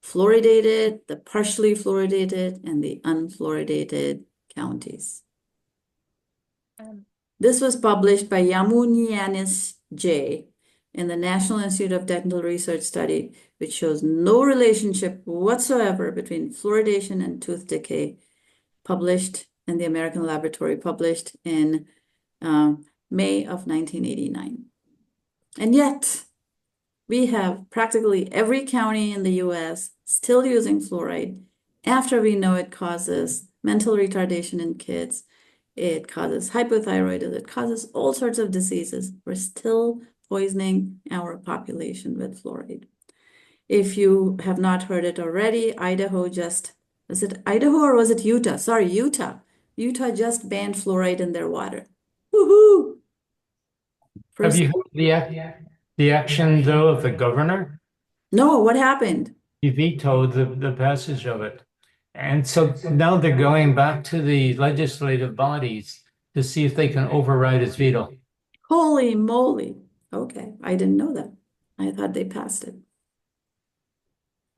fluoridated, the partially fluoridated, and the unfluoridated counties. Um, This was published by Yamunianis J. in the National Institute of Dental Research study, which shows no relationship whatsoever between fluoridation and tooth decay, published in the American Laboratory, published in May of 1989. And yet, we have practically every county in the US still using fluoride after we know it causes mental retardation in kids, it causes hypothyroidism, it causes all sorts of diseases. We're still poisoning our population with fluoride. If you have not heard it already, was it Idaho or was it Utah? Sorry, Utah. Utah just banned fluoride in their water. Woohoo! Have First, you heard the action though of the governor? no, what happened? He vetoed the passage of it. And so now they're going back to the legislative bodies to see if they can override his veto. Holy moly. Okay, I didn't know that. I thought they passed it.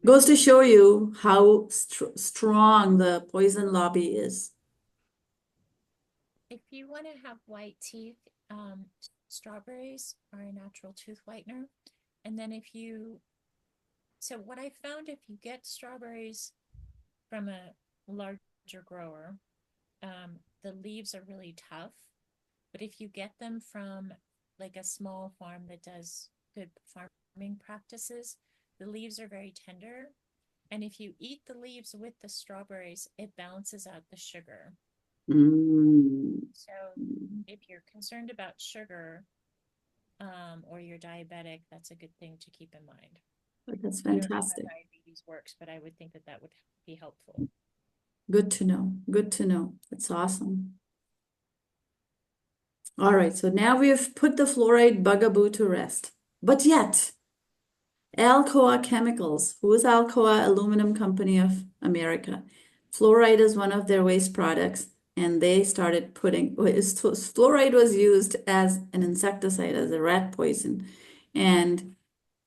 Goes to show you how strong the poison lobby is. if you want to have white teeth, strawberries are a natural tooth whitener. And then so what I found, if you get strawberries from a larger grower, the leaves are really tough. But if you get them from like a small farm that does good farming practices, the leaves are very tender. And if you eat the leaves with the strawberries, it balances out the sugar. So if you're concerned about sugar, or you're diabetic, that's a good thing to keep in mind. That's I don't know how fantastic. diabetes works, but I would think that would be helpful. Good to know. Good to know. It's awesome. All right, so now we have put the fluoride bugaboo to rest. But yet, Alcoa Chemicals, who is Alcoa Aluminum Company of America, fluoride is one of their waste products, and they started fluoride was used as an insecticide, as a rat poison, and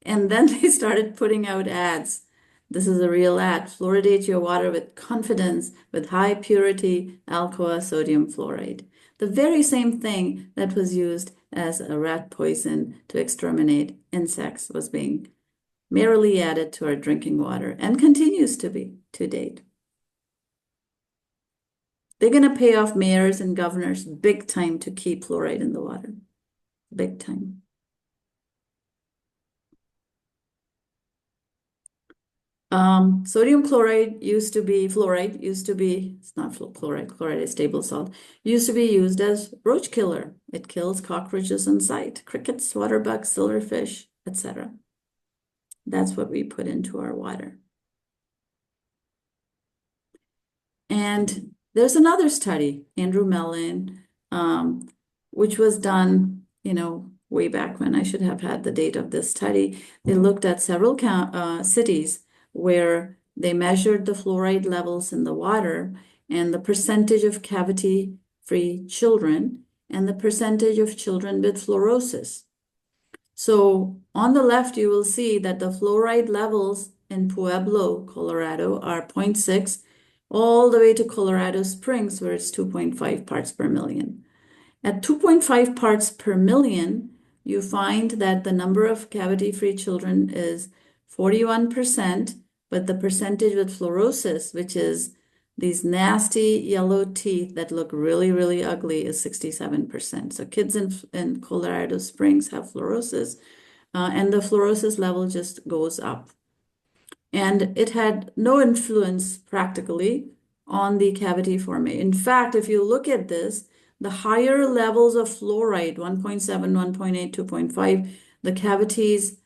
then they started putting out ads. This is a real ad. Fluoridate your water with confidence with high purity Alcoa sodium fluoride. The very same thing that was used as a rat poison to exterminate insects was being merrily added to our drinking water and continues to be to date. They're going to pay off mayors and governors big time to keep fluoride in the water. Big time. Sodium chloride fluoride used to be, it's not chloride is table salt, used to be used as roach killer. It kills cockroaches on sight, crickets, water bugs, silverfish, etc. That's what we put into our water. And there's another study, Andrew Mellon, which was done, way back when. I should have had the date of this study. They looked at several cities where they measured the fluoride levels in the water and the percentage of cavity-free children and the percentage of children with fluorosis. So on the left, you will see that the fluoride levels in Pueblo, Colorado are 0.6, all the way to Colorado Springs, where it's 2.5 parts per million. At 2.5 parts per million, you find that the number of cavity-free children is 41%, but the percentage with fluorosis, which is these nasty yellow teeth that look really, really ugly, is 67%. So kids in Colorado Springs have fluorosis, and the fluorosis level just goes up. And it had no influence practically on the cavity formation. In fact, if you look at this, the higher levels of fluoride, 1.7, 1.8, 2.5, the cavities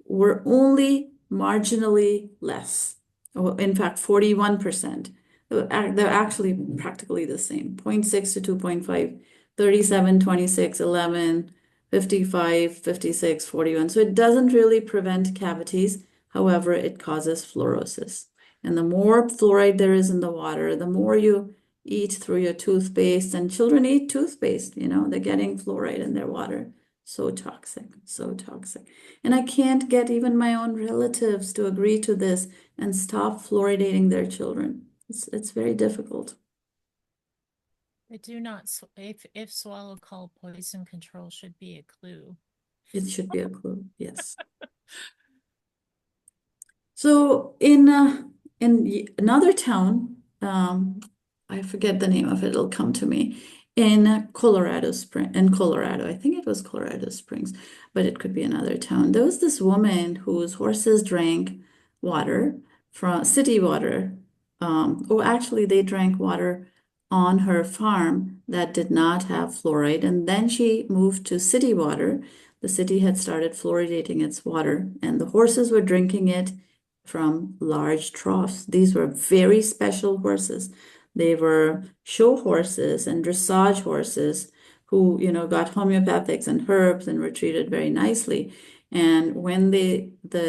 were only marginally less. In fact, 41%. They're actually practically the same, 0.6 to 2.5, 37, 26, 11, 55, 56, 41. So it doesn't really prevent cavities. However, it causes fluorosis. And the more fluoride there is in the water, the more you eat through your toothpaste, and children eat toothpaste, they're getting fluoride in their water. So toxic, so toxic. And I can't get even my own relatives to agree to this and stop fluoridating their children. It's very difficult. But do not, if swallow call poison control should be a clue. It should be a clue, yes. So in another town, I forget the name of it, it'll come to me, in Colorado, I think it was Colorado Springs, but it could be another town. There was this woman whose horses drank water from city water. Actually, they drank water on her farm that did not have fluoride, and then she moved to city water. The city had started fluoridating its water, and the horses were drinking it from large troughs. These were very special horses. They were show horses and dressage horses who, got homeopathics and herbs and were treated very nicely. And when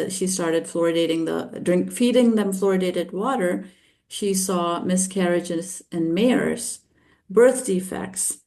she started fluoridating feeding them fluoridated water, she saw miscarriages in mares, birth defects,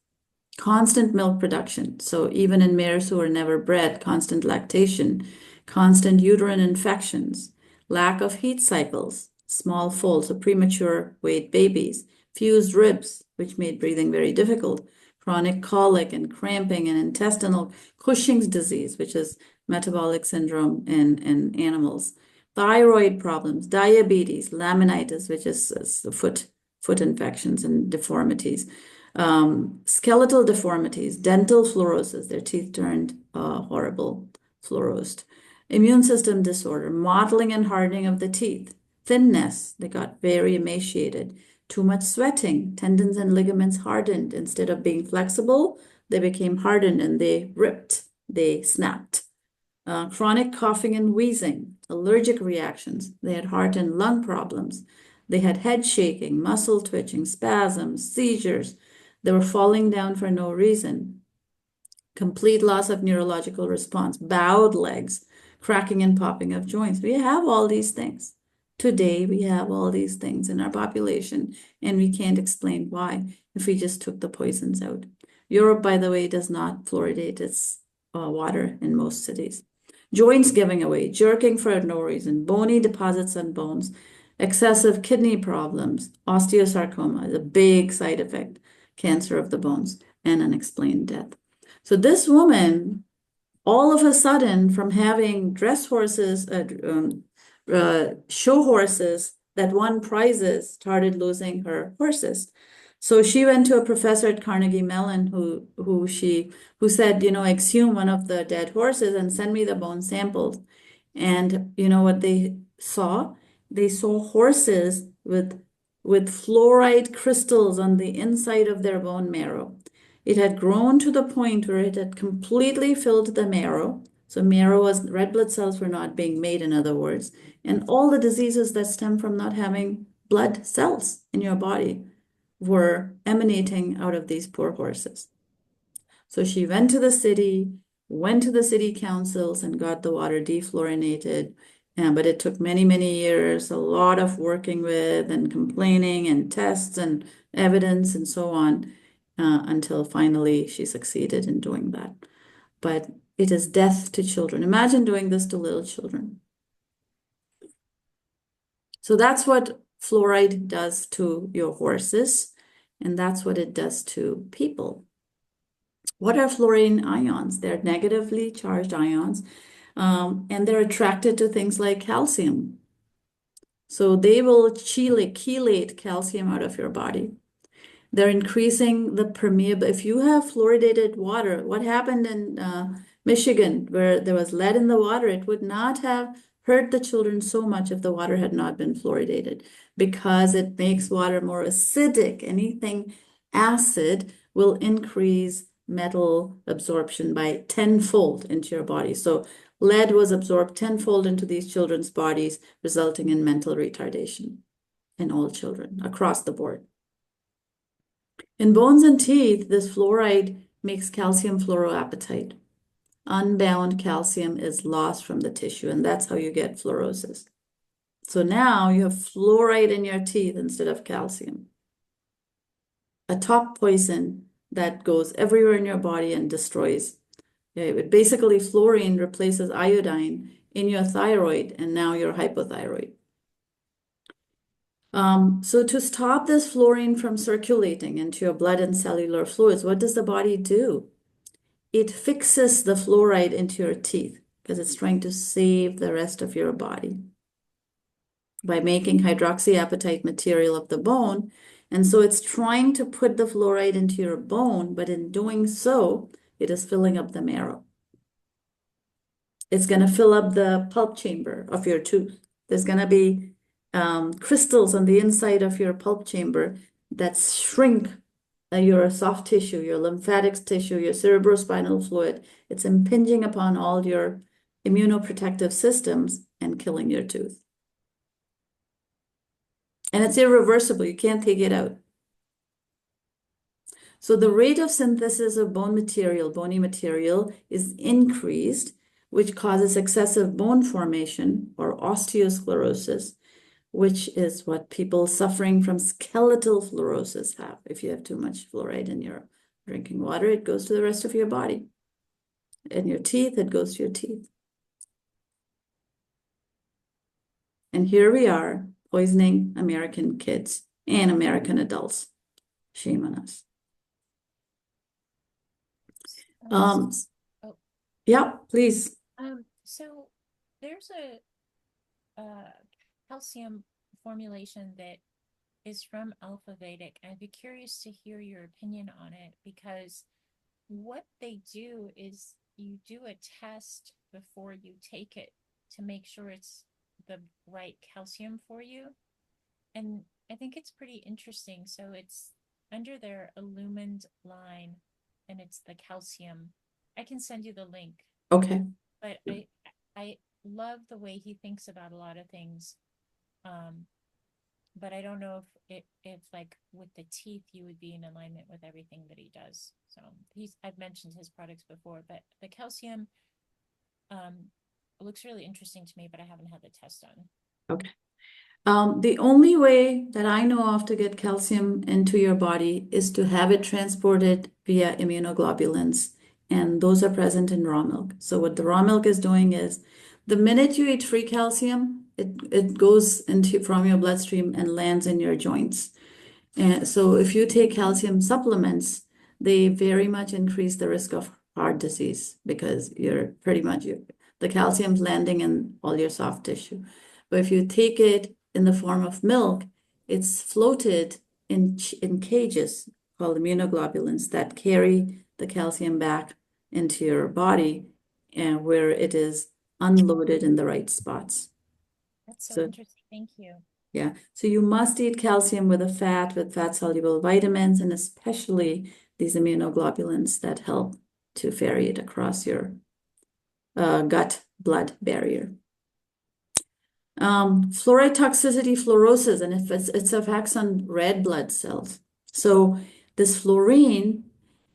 constant milk production. So even in mares who were never bred, constant lactation, constant uterine infections, lack of heat cycles, small foals, so premature weight babies, fused ribs, which made breathing very difficult, chronic colic and cramping and intestinal Cushing's disease, which is metabolic syndrome in animals, thyroid problems, diabetes, laminitis, which is the foot infections and deformities, skeletal deformities, dental fluorosis, their teeth turned horrible, fluorosed, immune system disorder, mottling and hardening of the teeth, thinness, they got very emaciated, too much sweating, tendons and ligaments hardened. Instead of being flexible, they became hardened and they ripped, they snapped. Chronic coughing and wheezing, allergic reactions. They had heart and lung problems. They had head shaking, muscle twitching, spasms, seizures. They were falling down for no reason. Complete loss of neurological response, bowed legs, cracking and popping of joints. We have all these things. Today, we have all these things in our population, and we can't explain why if we just took the poisons out. Europe, by the way, does not fluoridate its water in most cities. Joints giving away, jerking for no reason, bony deposits on bones, excessive kidney problems, osteosarcoma is a big side effect, cancer of the bones, and unexplained death. So this woman, all of a sudden, from having dress horses, show horses that won prizes, started losing her horses. So she went to a professor at Carnegie Mellon who said, exhume one of the dead horses and send me the bone samples. And you know what they saw? They saw horses with fluoride crystals on the inside of their bone marrow. It had grown to the point where it had completely filled the marrow. So red blood cells were not being made, in other words, and all the diseases that stem from not having blood cells in your body were emanating out of these poor horses. So she went to the city councils and got the water defluorinated. But it took many, many years, a lot of working with and complaining and tests and evidence and so on, until finally she succeeded in doing that. But it is death to children. Imagine doing this to little children. So that's what fluoride does to your horses, and that's what it does to people. What are fluorine ions? They're negatively charged ions, and they're attracted to things like calcium. So they will chelate calcium out of your body. They're increasing the permeable. If you have fluoridated water, what happened in Michigan, where there was lead in the water, it would not have hurt the children so much if the water had not been fluoridated, because it makes water more acidic. Anything acid will increase metal absorption by tenfold into your body. So lead was absorbed tenfold into these children's bodies, resulting in mental retardation in all children across the board. In bones and teeth, this fluoride makes calcium fluoroapatite. Unbound calcium is lost from the tissue, and that's how you get fluorosis. So now you have fluoride in your teeth instead of calcium. A top poison that goes everywhere in your body and destroys. Basically, fluorine replaces iodine in your thyroid, and now you're hypothyroid. So to stop this fluorine from circulating into your blood and cellular fluids, what does the body do? It fixes the fluoride into your teeth because it's trying to save the rest of your body by making hydroxyapatite material of the bone. And so it's trying to put the fluoride into your bone, but in doing so, it is filling up the marrow. It's going to fill up the pulp chamber of your tooth. There's going to be crystals on the inside of your pulp chamber that shrink your soft tissue, your lymphatic tissue, your cerebrospinal fluid. It's impinging upon all your immunoprotective systems and killing your tooth. And it's irreversible. You can't take it out. So the rate of synthesis of bony material is increased, which causes excessive bone formation or osteosclerosis, which is what people suffering from skeletal fluorosis have. If you have too much fluoride in your drinking water, it goes to the rest of your body. In your teeth, it goes to your teeth. And here we are, poisoning American kids and American adults. Shame on us. Um, Oh, yeah, please. so there's a calcium formulation that is from Alpha Vedic. I'd be curious to hear your opinion on it because what they do is you do a test before you take it to make sure it's the right calcium for you. And I think it's pretty interesting. So it's under their illumined line and it's the calcium. I can send you the link, Okay. but I love the way he thinks about a lot of things. Um, but I don't know if like with the teeth you would be in alignment with everything that he does. So I've mentioned his products before, but the calcium um looks really interesting to me, but I haven't had the test done. Okay. The only way that I know of to get calcium into your body is to have it transported via immunoglobulins, and those are present in raw milk. So what the raw milk is doing is the minute you eat free calcium, it goes into from your bloodstream and lands in your joints. And so if you take calcium supplements, they very much increase the risk of heart disease because you're pretty much the calcium's landing in all your soft tissue. But if you take it in the form of milk, it's floated in cages called immunoglobulins that carry the calcium back into your body and where it is unloaded in the right spots. That's so So interesting. Thank you. yeah, so you must eat calcium with fat-soluble vitamins, and especially these immunoglobulins that help to ferry it across your gut-blood barrier. Fluoride toxicity, fluorosis, and if its effects on red blood cells. So this fluorine,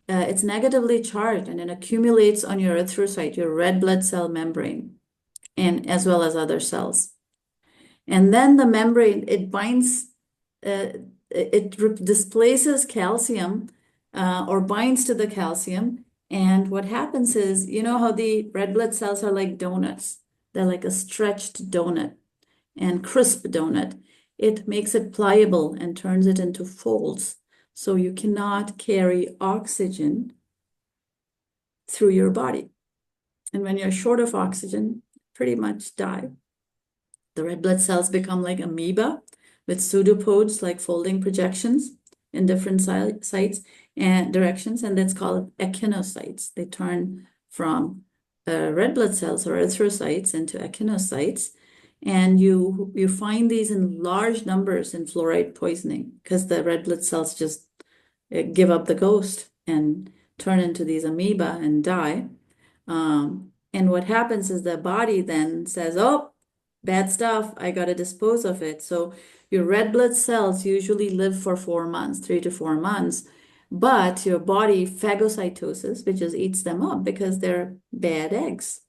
it's negatively charged and it accumulates on your erythrocyte, your red blood cell membrane, and as well as other cells. And then the membrane, it binds, it displaces calcium or binds to the calcium. And what happens is, you know how the red blood cells are like donuts? They're like a stretched donut and crisp donut. It makes it pliable and turns it into folds. So you cannot carry oxygen through your body. And when you're short of oxygen, pretty much die. The red blood cells become like amoeba with pseudopods like folding projections in different sites and directions, and that's called echinocytes. They turn from red blood cells or erythrocytes into echinocytes, and you find these in large numbers in fluoride poisoning because the red blood cells just give up the ghost and turn into these amoeba and die. And what happens is the body then says, oh, bad stuff, I got to dispose of it. So your red blood cells usually live for 4 months, 3 to 4 months, but your body phagocytoses, which is eats them up because they're bad eggs.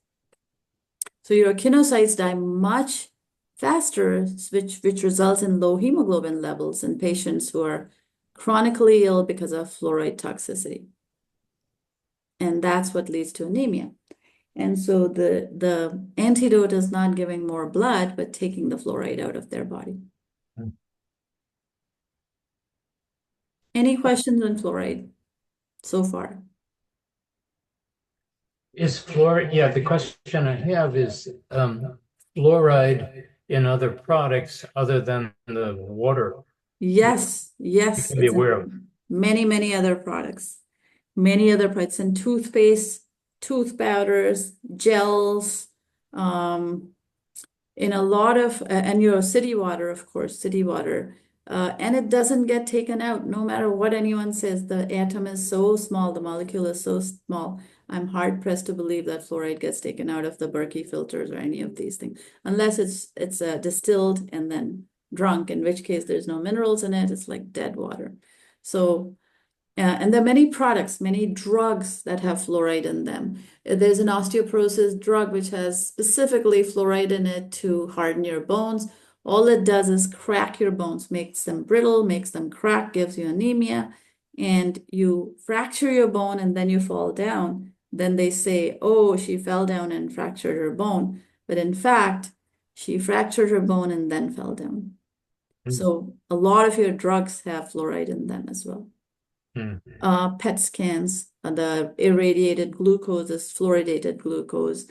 So your echinocytes die much faster, which results in low hemoglobin levels in patients who are chronically ill because of fluoride toxicity. And that's what leads to anemia. And so the antidote is not giving more blood, but taking the fluoride out of their body. Any questions on fluoride so far? Is fluoride, yeah, the question I have is fluoride in other products other than the water Yes, you yes, can be it's aware of. in many other products. Many other products in toothpaste, tooth powders, gels, um, in a lot of, and your city water, of course, city water. And it doesn't get taken out, no matter what anyone says. The atom is so small, the molecule is so small. I'm hard pressed to believe that fluoride gets taken out of the Berkey filters or any of these things, unless it's distilled and then drunk, in which case there's no minerals in it. It's like dead water. So and there are many products, many drugs that have fluoride in them. There's an osteoporosis drug which has specifically fluoride in it to harden your bones. All it does is crack your bones, makes them brittle, makes them crack, gives you anemia, and you fracture your bone and then you fall down. Then they say, oh, she fell down and fractured her bone. But in fact, she fractured her bone and then fell down. So a lot of your drugs have fluoride in them as well. Mm. PET scans The irradiated glucose is fluoridated glucose.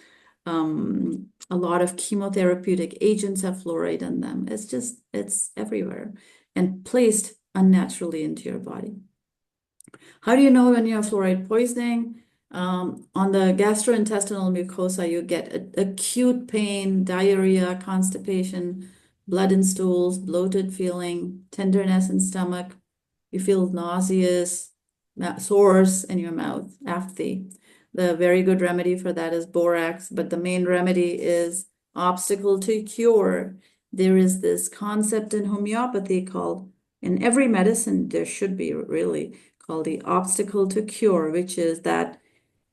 A lot of chemotherapeutic agents have fluoride in them. It's everywhere and placed unnaturally into your body. How do you know when you have fluoride poisoning? On the gastrointestinal mucosa, you get acute pain, diarrhea, constipation, blood in stools, bloated feeling, tenderness in stomach. You feel nauseous, sores in your mouth, apathy. The very good remedy for that is borax, but the main remedy is obstacle to cure. There is this concept in homeopathy called, in every medicine, there should be really, called the obstacle to cure, which is that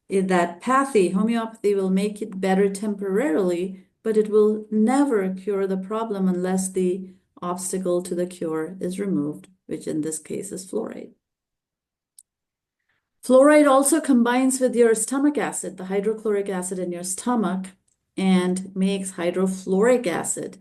homeopathy will make it better temporarily, but it will never cure the problem unless the obstacle to the cure is removed, which in this case is fluoride. Fluoride also combines with your stomach acid, the hydrochloric acid in your stomach, and makes hydrofluoric acid,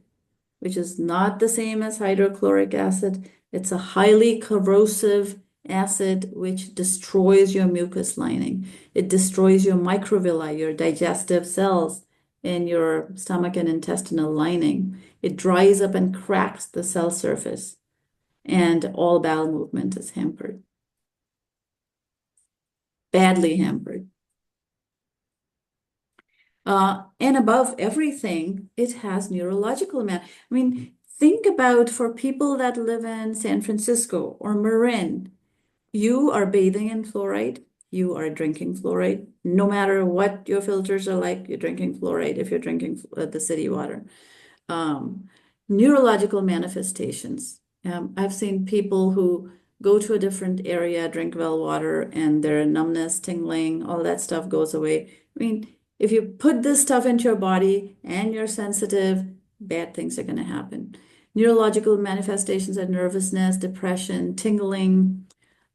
which is not the same as hydrochloric acid. It's a highly corrosive acid which destroys your mucus lining. It destroys your microvilli, your digestive cells in your stomach and intestinal lining. It dries up and cracks the cell surface, and all bowel movement is hampered. Badly hampered. And above everything, it has neurological I mean, think about for people that live in San Francisco or Marin, you are bathing in fluoride, you are drinking fluoride. No matter what your filters are like, you're drinking fluoride if you're drinking the city water. Neurological manifestations. I've seen people who go to a different area, drink well water, and their numbness, tingling, all that stuff goes away. I mean, if you put this stuff into your body and you're sensitive, bad things are going to happen. Neurological manifestations are nervousness, depression, tingling,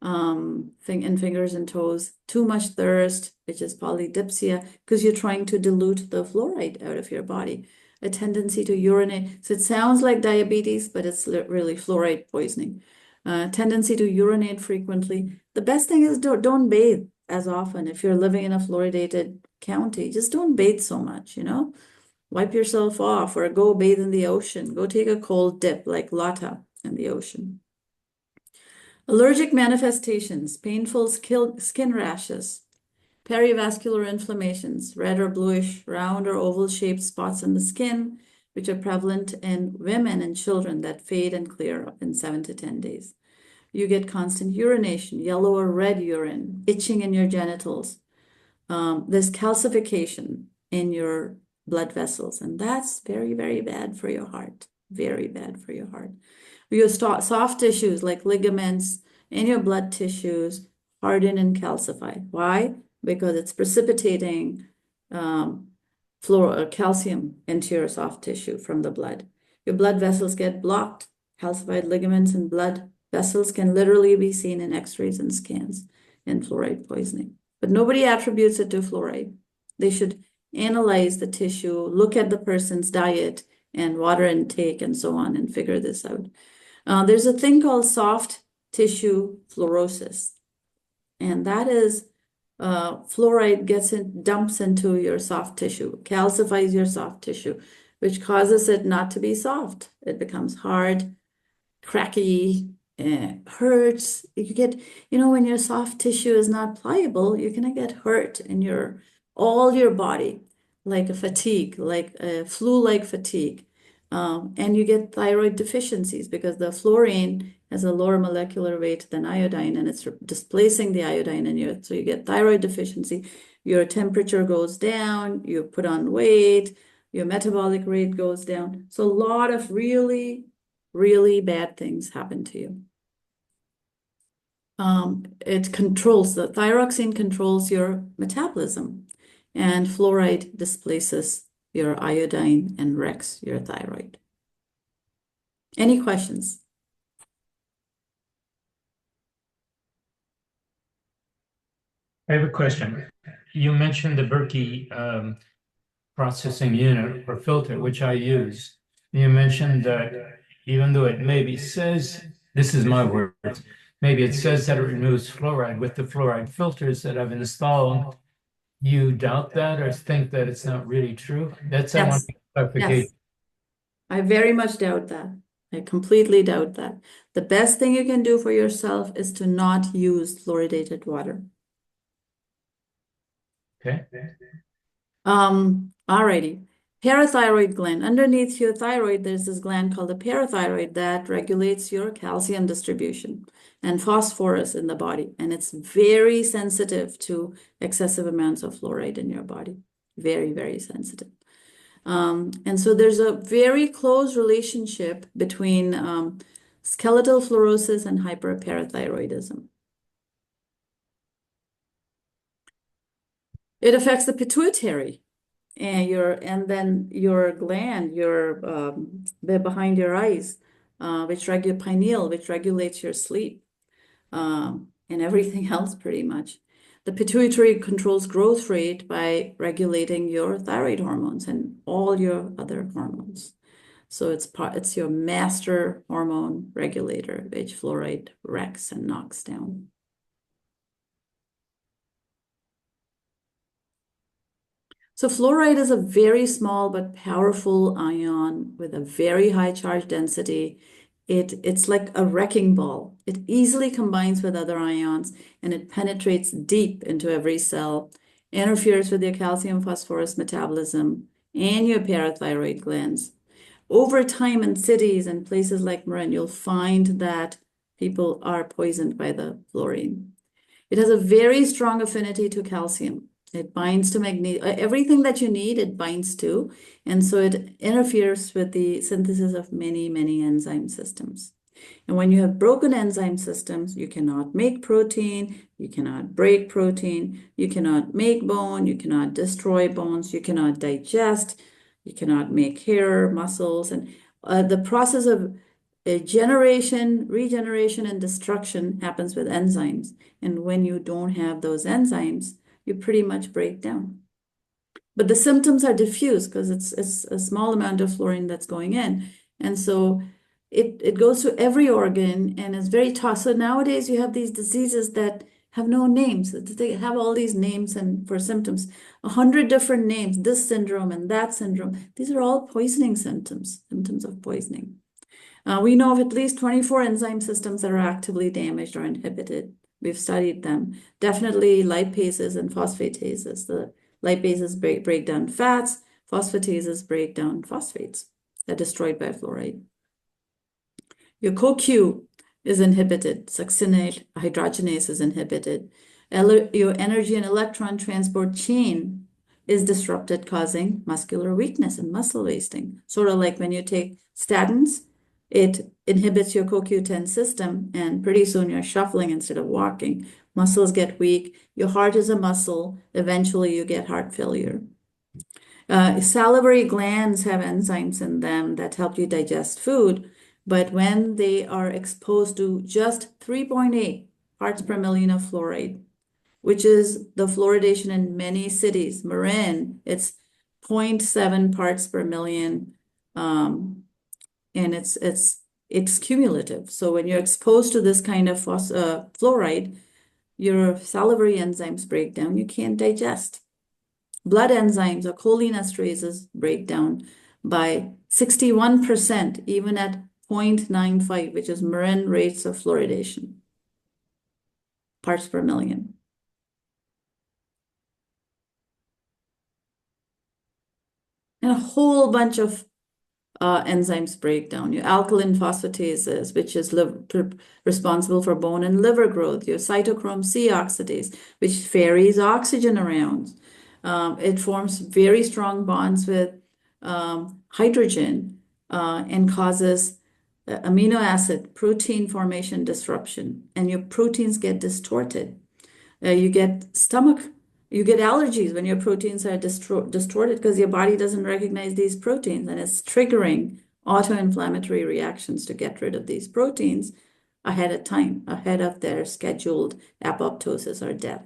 in fingers and toes, too much thirst, which is polydipsia, because you're trying to dilute the fluoride out of your body. A tendency to urinate. So it sounds like diabetes, but it's really fluoride poisoning. Tendency to urinate frequently. The best thing is don't bathe as often. If you're living in a fluoridated county, just don't bathe so much, Wipe yourself off or go bathe in the ocean. Go take a cold dip like Lata in the ocean. Allergic manifestations, painful skin rashes, perivascular inflammations, red or bluish, round or oval shaped spots on the skin, which are prevalent in women and children that fade and clear in 7 to 10 days. You get constant urination, yellow or red urine, itching in your genitals. There's calcification in your blood vessels, and that's very, very bad for your heart. Very bad for your heart. Your soft tissues like ligaments in your blood tissues harden and calcify. Why? Because it's precipitating calcium into your soft tissue from the blood. Your blood vessels get blocked. Calcified ligaments and blood vessels can literally be seen in x-rays and scans in fluoride poisoning. But nobody attributes it to fluoride. They should analyze the tissue, look at the person's diet and water intake and so on, and figure this out. There's a thing called soft tissue fluorosis, and that is fluoride dumps into your soft tissue, calcifies your soft tissue, which causes it not to be soft. It becomes hard, cracky, hurts. You get, when your soft tissue is not pliable, you're gonna get hurt in all your body, like a fatigue, like a flu-like fatigue. And you get thyroid deficiencies because the fluorine has a lower molecular weight than iodine, and it's displacing the iodine in you. So you get thyroid deficiency, your temperature goes down, you put on weight, your metabolic rate goes down. So a lot of really, really bad things happen to you. The thyroxine controls your metabolism, and fluoride displaces your iodine and wrecks your thyroid. Any questions? I have a question. You mentioned the Berkey processing unit or filter, which I use. You mentioned that even though it maybe says, this is my words, maybe it says that it removes fluoride with the fluoride filters that I've installed. You doubt that or think that it's not really true? That's I want Yes. clarification. Yes. I very much doubt that. I completely doubt that. The best thing you can do for yourself is to not use fluoridated water. Okay. Alrighty. Parathyroid gland. Underneath your thyroid, there's this gland called the parathyroid that regulates your calcium distribution and phosphorus in the body. And it's very sensitive to excessive amounts of fluoride in your body. Very, very sensitive. And so there's a very close relationship between skeletal fluorosis and hyperparathyroidism. It affects the pituitary and then your gland, behind your eyes, pineal, which regulates your sleep, and everything else pretty much. The pituitary controls growth rate by regulating your thyroid hormones and all your other hormones. So it's your master hormone regulator, which fluoride wrecks and knocks down. So fluoride is a very small but powerful ion with a very high charge density. It's like a wrecking ball. It easily combines with other ions and it penetrates deep into every cell, interferes with your calcium phosphorus metabolism and your parathyroid glands. Over time in cities and places like Marin, you'll find that people are poisoned by the fluorine. It has a very strong affinity to calcium. It binds to magnesium. Everything that you need, it binds to. And so it interferes with the synthesis of many, many enzyme systems. And when you have broken enzyme systems, you cannot make protein, you cannot break protein, you cannot make bone, you cannot destroy bones, you cannot digest, you cannot make hair, muscles. And the process of generation, regeneration, and destruction happens with enzymes. And when you don't have those enzymes, you pretty much break down. But the symptoms are diffuse because it's a small amount of fluorine that's going in. And so it goes to every organ and is very tough. So nowadays you have these diseases that have no names. They have all these names and for symptoms, 100 different names, this syndrome and that syndrome. These are all poisoning symptoms of poisoning. We know of at least 24 enzyme systems that are actively damaged or inhibited. We've studied them. Definitely lipases and phosphatases. The lipases break down fats, phosphatases break down phosphates that are destroyed by fluoride. Your CoQ is inhibited. Succinate hydrogenase is inhibited. Your energy and electron transport chain is disrupted, causing muscular weakness and muscle wasting. Sort of like when you take statins, it inhibits your CoQ10 system, and pretty soon you're shuffling instead of walking. Muscles get weak. Your heart is a muscle. Eventually, you get heart failure. Salivary glands have enzymes in them that help you digest food, but when they are exposed to just 3.8 parts per million of fluoride, which is the fluoridation in many cities, Marin, it's 0.7 parts per million. And it's cumulative. So when you're exposed to this kind of fluoride, your salivary enzymes break down. You can't digest. Blood enzymes or cholinesterases break down by 61%, even at 0.95, which is Marin rates of fluoridation, parts per million. And a whole bunch of enzymes break down. Your alkaline phosphatases, which is responsible for bone and liver growth. Your cytochrome C oxidase, which ferries oxygen around. It forms very strong bonds with hydrogen and causes amino acid protein formation disruption. And your proteins get distorted. You get allergies when your proteins are distorted because your body doesn't recognize these proteins and it's triggering autoinflammatory reactions to get rid of these proteins ahead of time, ahead of their scheduled apoptosis or death.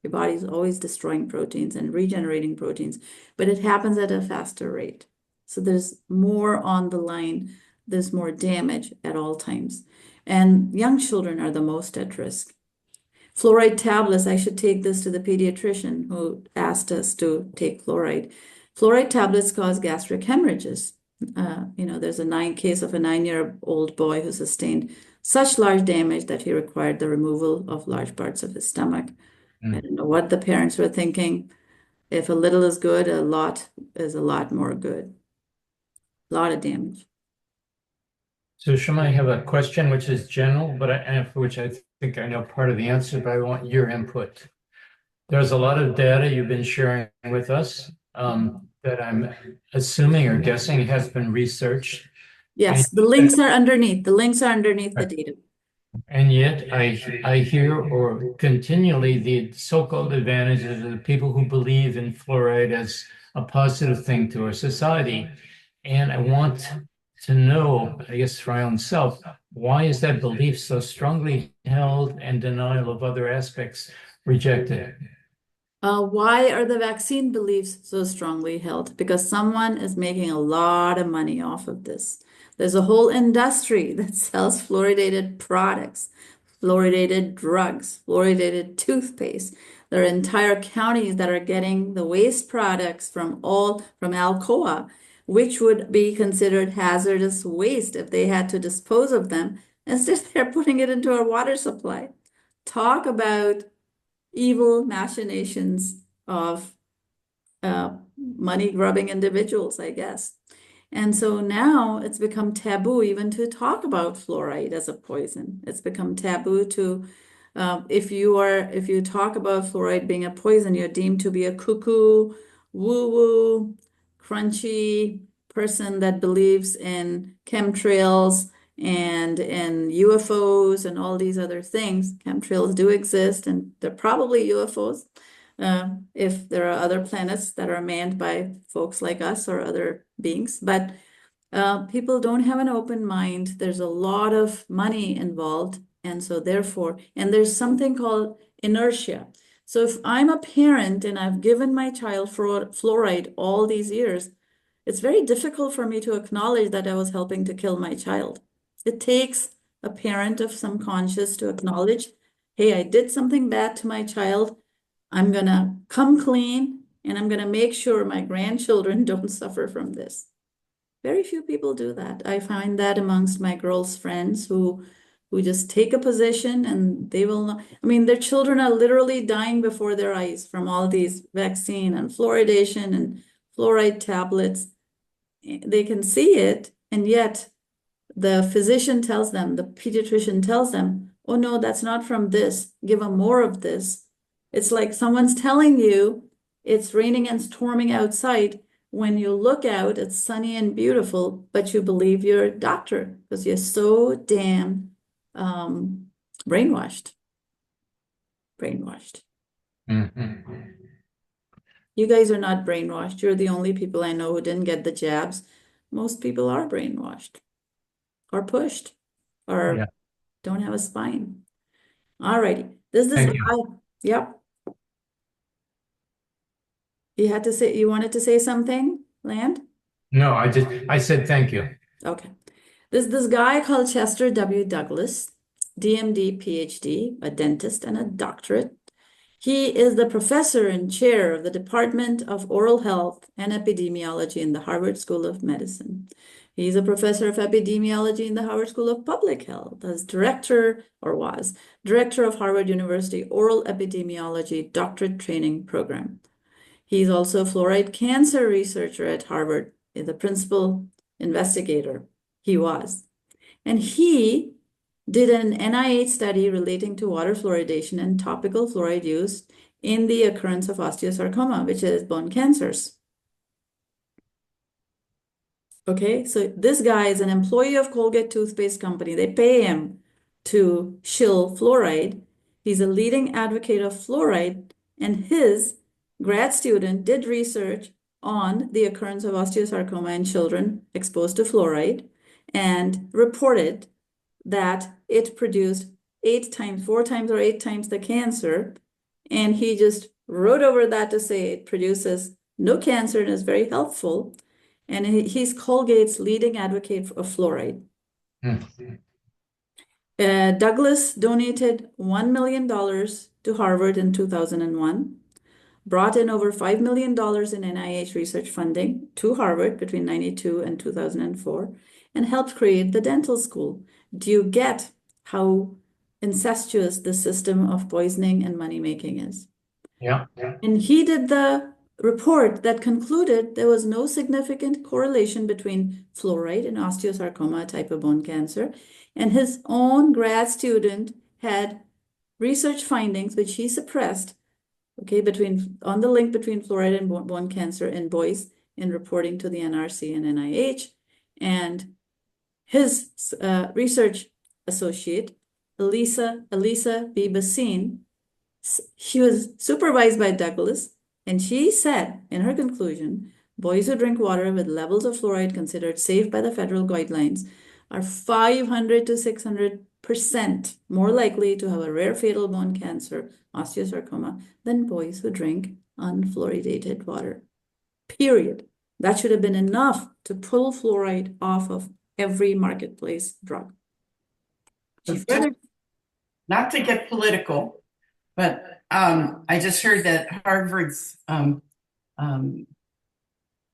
Your body's always destroying proteins and regenerating proteins, but it happens at a faster rate. So there's more on the line. There's more damage at all times. And young children are the most at risk. Fluoride tablets, I should take this to the pediatrician who asked us to take fluoride. Fluoride tablets cause gastric hemorrhages. There's a case of a 9-year-old boy who sustained such large damage that he required the removal of large parts of his stomach. I don't know what the parents were thinking. If a little is good, a lot is a lot more good. A lot of damage. So Shema, I have a question which is general, but for which I think I know part of the answer, but I want your input. There's a lot of data you've been sharing with us that I'm assuming or guessing has been researched. Yes, the links are underneath. The links are underneath the data. And yet I hear or continually the so-called advantages of the people who believe in fluoride as a positive thing to our society. And I want to know, I guess for my own self, why is that belief so strongly held and denial of other aspects rejected? Why are the vaccine beliefs so strongly held? Because someone is making a lot of money off of this. There's a whole industry that sells fluoridated products, fluoridated drugs, fluoridated toothpaste. There are entire counties that are getting the waste products from Alcoa, which would be considered hazardous waste if they had to dispose of them. Instead, they're putting it into our water supply. Talk about evil machinations of money-grubbing individuals, I guess. And so now it's become taboo even to talk about fluoride as a poison. It's become taboo to, if you talk about fluoride being a poison, you're deemed to be a cuckoo, woo-woo, crunchy person that believes in chemtrails and in UFOs and all these other things. Chemtrails do exist, and they're probably UFOs. If there are other planets that are manned by folks like us or other beings. But people don't have an open mind. There's a lot of money involved. And so therefore, and there's something called inertia. So if I'm a parent and I've given my child fluoride all these years, it's very difficult for me to acknowledge that I was helping to kill my child. It takes a parent of some conscience to acknowledge, hey, I did something bad to my child. I'm going to come clean and I'm going to make sure my grandchildren don't suffer from this. Very few people do that. I find that amongst my girls' friends who just take a position and they will not. I mean, their children are literally dying before their eyes from all these vaccine and fluoridation and fluoride tablets. They can see it, and yet the physician tells them, the pediatrician tells them, oh no, that's not from this. Give them more of this. It's like someone's telling you it's raining and storming outside. When you look out, it's sunny and beautiful, but you believe you're a doctor because you're so damn brainwashed. Brainwashed. Mm-hmm. You guys are not brainwashed. You're the only people I know who didn't get the jabs. Most people are brainwashed or pushed or don't have a spine. All righty. This Thank guy. you. Yep. You wanted to say something, Land? No, I said thank you. Okay. This guy called Chester W. Douglas, DMD, PhD, a dentist and a doctorate. He is the professor and chair of the Department of Oral Health and Epidemiology in the Harvard School of Medicine. He's a professor of epidemiology in the Harvard School of Public Health, as director, or was, director of Harvard University Oral Epidemiology Doctorate Training Program. He's also a fluoride cancer researcher at Harvard, the principal investigator. He was. And he did an NIH study relating to water fluoridation and topical fluoride use in the occurrence of osteosarcoma, which is bone cancers. Okay, so this guy is an employee of Colgate Toothpaste Company. They pay him to shill fluoride. He's a leading advocate of fluoride, and his grad student did research on the occurrence of osteosarcoma in children exposed to fluoride and reported that it produced 4 times or 8 times the cancer. And he just wrote over that to say it produces no cancer and is very helpful. And he's Colgate's leading advocate of fluoride. Mm-hmm. Douglas donated $1 million to Harvard in 2001, brought in over $5 million in NIH research funding to Harvard between 92 and 2004, and helped create the dental school. Do you get how incestuous the system of poisoning and money making is? Yeah. And he did the report that concluded there was no significant correlation between fluoride and osteosarcoma, a type of bone cancer. And his own grad student had research findings, which he suppressed, okay, on the link between fluoride and bone cancer in boys in reporting to the NRC and NIH. And his research associate, Elisa B. Basine, she was supervised by Douglas, and she said in her conclusion, boys who drink water with levels of fluoride considered safe by the federal guidelines are 500 to 600% more likely to have a rare fatal bone cancer, osteosarcoma, than boys who drink unfluoridated water. Period. That should have been enough to pull fluoride off of every marketplace drug. Not to get political, but I just heard that Harvard's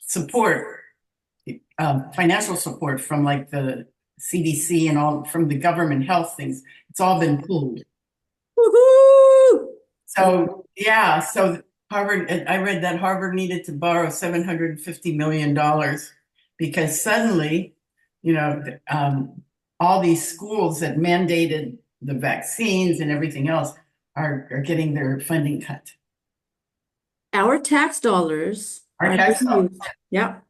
support, financial support from like the CDC and all from the government health things, it's all been pulled. Woohoo! So yeah, so Harvard, I read that Harvard needed to borrow $750 million because suddenly, all these schools that mandated the vaccines and everything else are getting their funding cut. Our tax dollars Our are tax being dollars. used, yeah,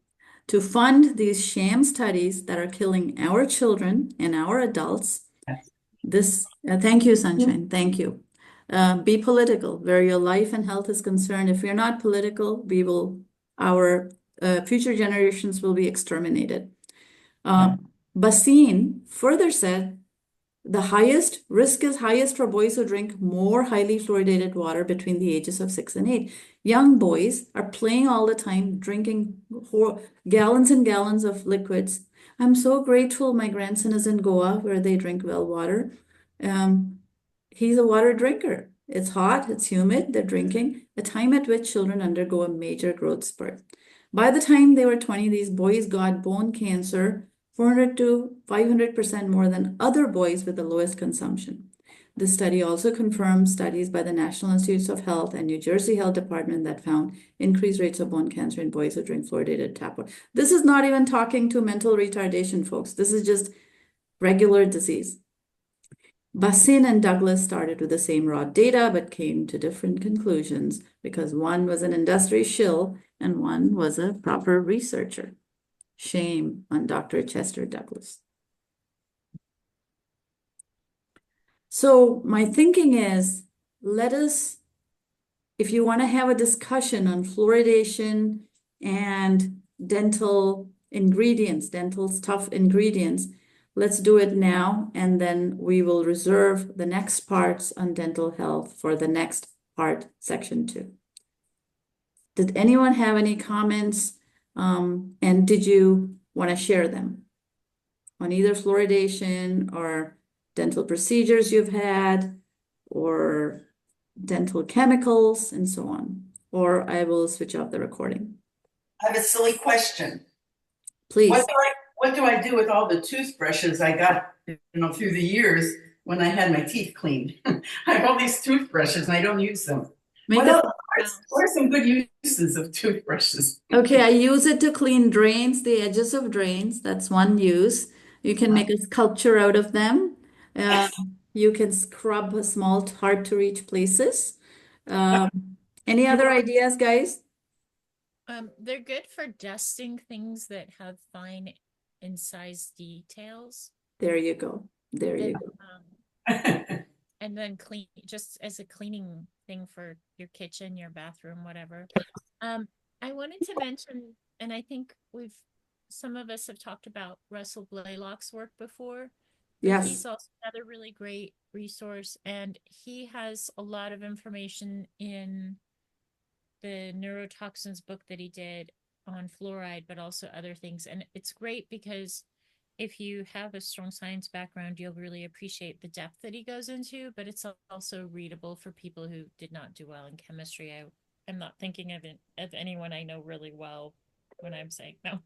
to fund these sham studies that are killing our children and our adults. Thank you, Sunshine. Thank you. Be political where your life and health is concerned. If we're not political, our future generations will be exterminated. Basine further said the risk is highest for boys who drink more highly fluoridated water between the ages of 6 and 8. Young boys are playing all the time, drinking gallons and gallons of liquids. I'm so grateful my grandson is in Goa where they drink well water. He's a water drinker. It's hot, it's humid, they're drinking, a time at which children undergo a major growth spurt. By the time they were 20, these boys got bone cancer 400 to 500% more than other boys with the lowest consumption. This study also confirms studies by the National Institutes of Health and New Jersey Health Department that found increased rates of bone cancer in boys who drink fluoridated tap water. This is not even talking to mental retardation, folks. This is just regular disease. Basine and Douglas started with the same raw data, but came to different conclusions because one was an industry shill and one was a proper researcher. Shame on Dr. Chester Douglas. So my thinking is, if you want to have a discussion on fluoridation and dental tough ingredients, let's do it now, and then we will reserve the next parts on dental health for the next part, section 2. Did anyone have any comments? And did you want to share them on either fluoridation or dental procedures you've had or dental chemicals and so on? Or I will switch off the recording. I have a silly question. Please. What do I do with all the toothbrushes I got, through the years when I had my teeth cleaned? I have all these toothbrushes and I don't use them. What are some good uses of toothbrushes? Okay, I use it to clean drains, the edges of drains. That's one use. You can make a sculpture out of them. You can scrub small, hard to reach places. Any other ideas, guys? They're good for dusting things that have fine incised details. There you go. There you go. And then clean just as a cleaning thing for your kitchen, your bathroom, whatever. I wanted to mention, and I think some of us have talked about Russell Blaylock's work before. Yes. He's also another really great resource, and he has a lot of information in the neurotoxins book that he did on fluoride, but also other things. And it's great because if you have a strong science background, you'll really appreciate the depth that he goes into, but it's also readable for people who did not do well in chemistry. I'm not thinking of anyone I know really well when I'm saying no.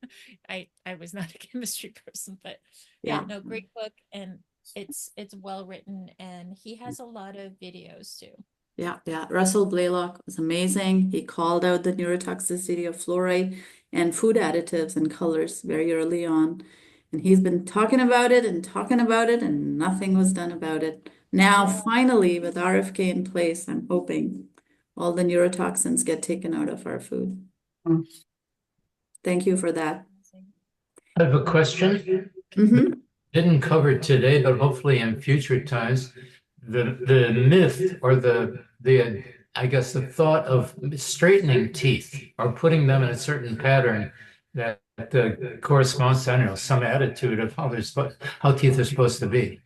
I was not a chemistry person, but yeah, Yeah. no, great book, and it's well written, and he has a lot of videos too. Yeah, yeah. Russell Blaylock was amazing. He called out the neurotoxicity of fluoride and food additives and colors very early on. And he's been talking about it and talking about it, and nothing was done about it. Now, finally, with RFK in place, I'm hoping all the neurotoxins get taken out of our food. Mm. Thank you for that. I have a question. Mm-hmm. Didn't cover today, but hopefully in future times, the myth or the I guess the thought of straightening teeth or putting them in a certain pattern that corresponds to, I don't know, some attitude of how teeth are supposed to be.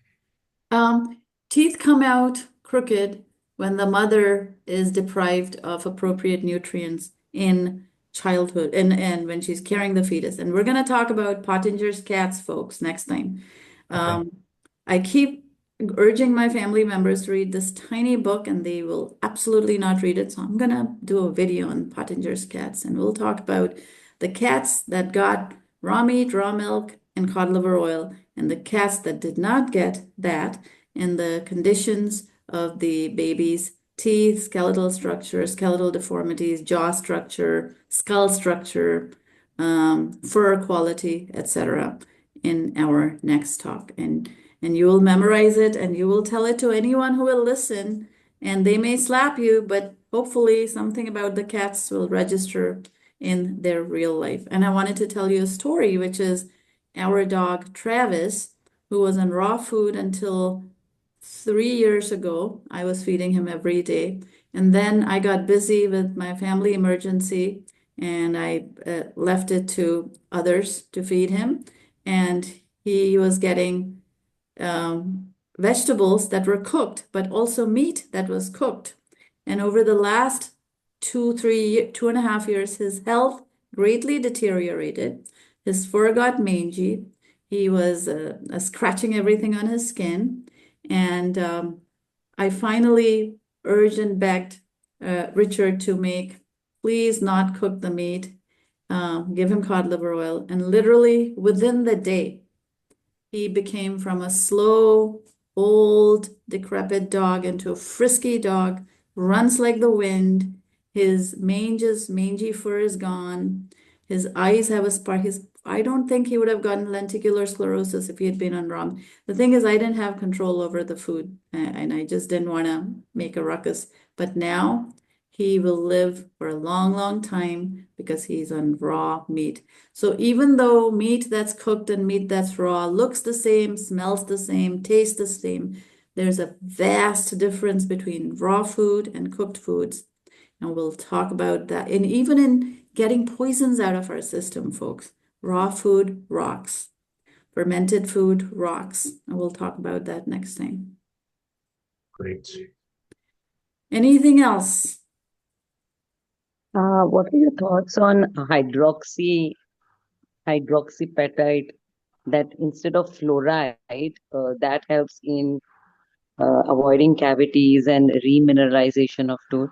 Teeth come out crooked when the mother is deprived of appropriate nutrients in childhood and when she's carrying the fetus. And we're going to talk about Pottinger's cats, folks, next time. Okay. I keep urging my family members to read this tiny book, and they will absolutely not read it. So I'm going to do a video on Pottinger's cats, and we'll talk about the cats that got raw meat, raw milk, and cod liver oil, and the cats that did not get that, and the conditions of the baby's teeth, skeletal structure, skeletal deformities, jaw structure, skull structure, fur quality, etc. in our next talk. And you will memorize it and you will tell it to anyone who will listen. And they may slap you, but hopefully something about the cats will register in their real life. And I wanted to tell you a story, which is our dog Travis, who was on raw food until 3 years ago. I was feeding him every day. And then I got busy with my family emergency and I left it to others to feed him. And he was getting vegetables that were cooked, but also meat that was cooked. And over the last 2.5 years, his health greatly deteriorated. His fur got mangy. He was scratching everything on his skin. And I finally urged and begged Richard to please not cook the meat, give him cod liver oil. And literally within the day, he became from a slow, old, decrepit dog into a frisky dog, runs like the wind. His mangy fur is gone. His eyes have a spark. I don't think he would have gotten lenticular sclerosis if he had been on ROM. The thing is, I didn't have control over the food, and I just didn't want to make a ruckus. But now he will live for a long, long time because he's on raw meat. So even though meat that's cooked and meat that's raw looks the same, smells the same, tastes the same, there's a vast difference between raw food and cooked foods. And we'll talk about that. And even in getting poisons out of our system, folks, raw food rocks. Fermented food rocks. And we'll talk about that next time. Great. Anything else? What are your thoughts on hydroxypeptide that instead of fluoride, that helps in avoiding cavities and remineralization of tooth?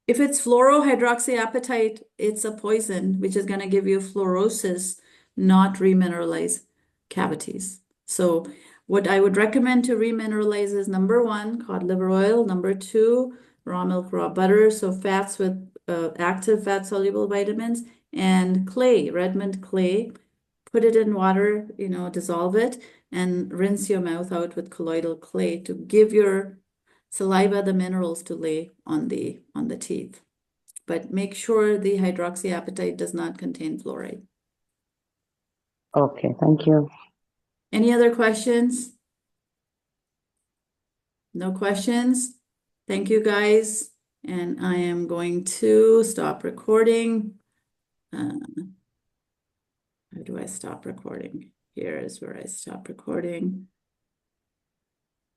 If it's fluorohydroxyapatite, it's a poison, which is going to give you fluorosis, not remineralize cavities. So what I would recommend to remineralize is number one, cod liver oil. Number two, raw milk, raw butter. So fats with active fat soluble vitamins and clay, Redmond clay. Put it in water, dissolve it and rinse your mouth out with colloidal clay to give your saliva the minerals to lay on the teeth. But make sure the hydroxyapatite does not contain fluoride. Okay, thank you. Any other questions? No questions? Thank you, guys. And I am going to stop recording. How do I stop recording? Here is where I stop recording.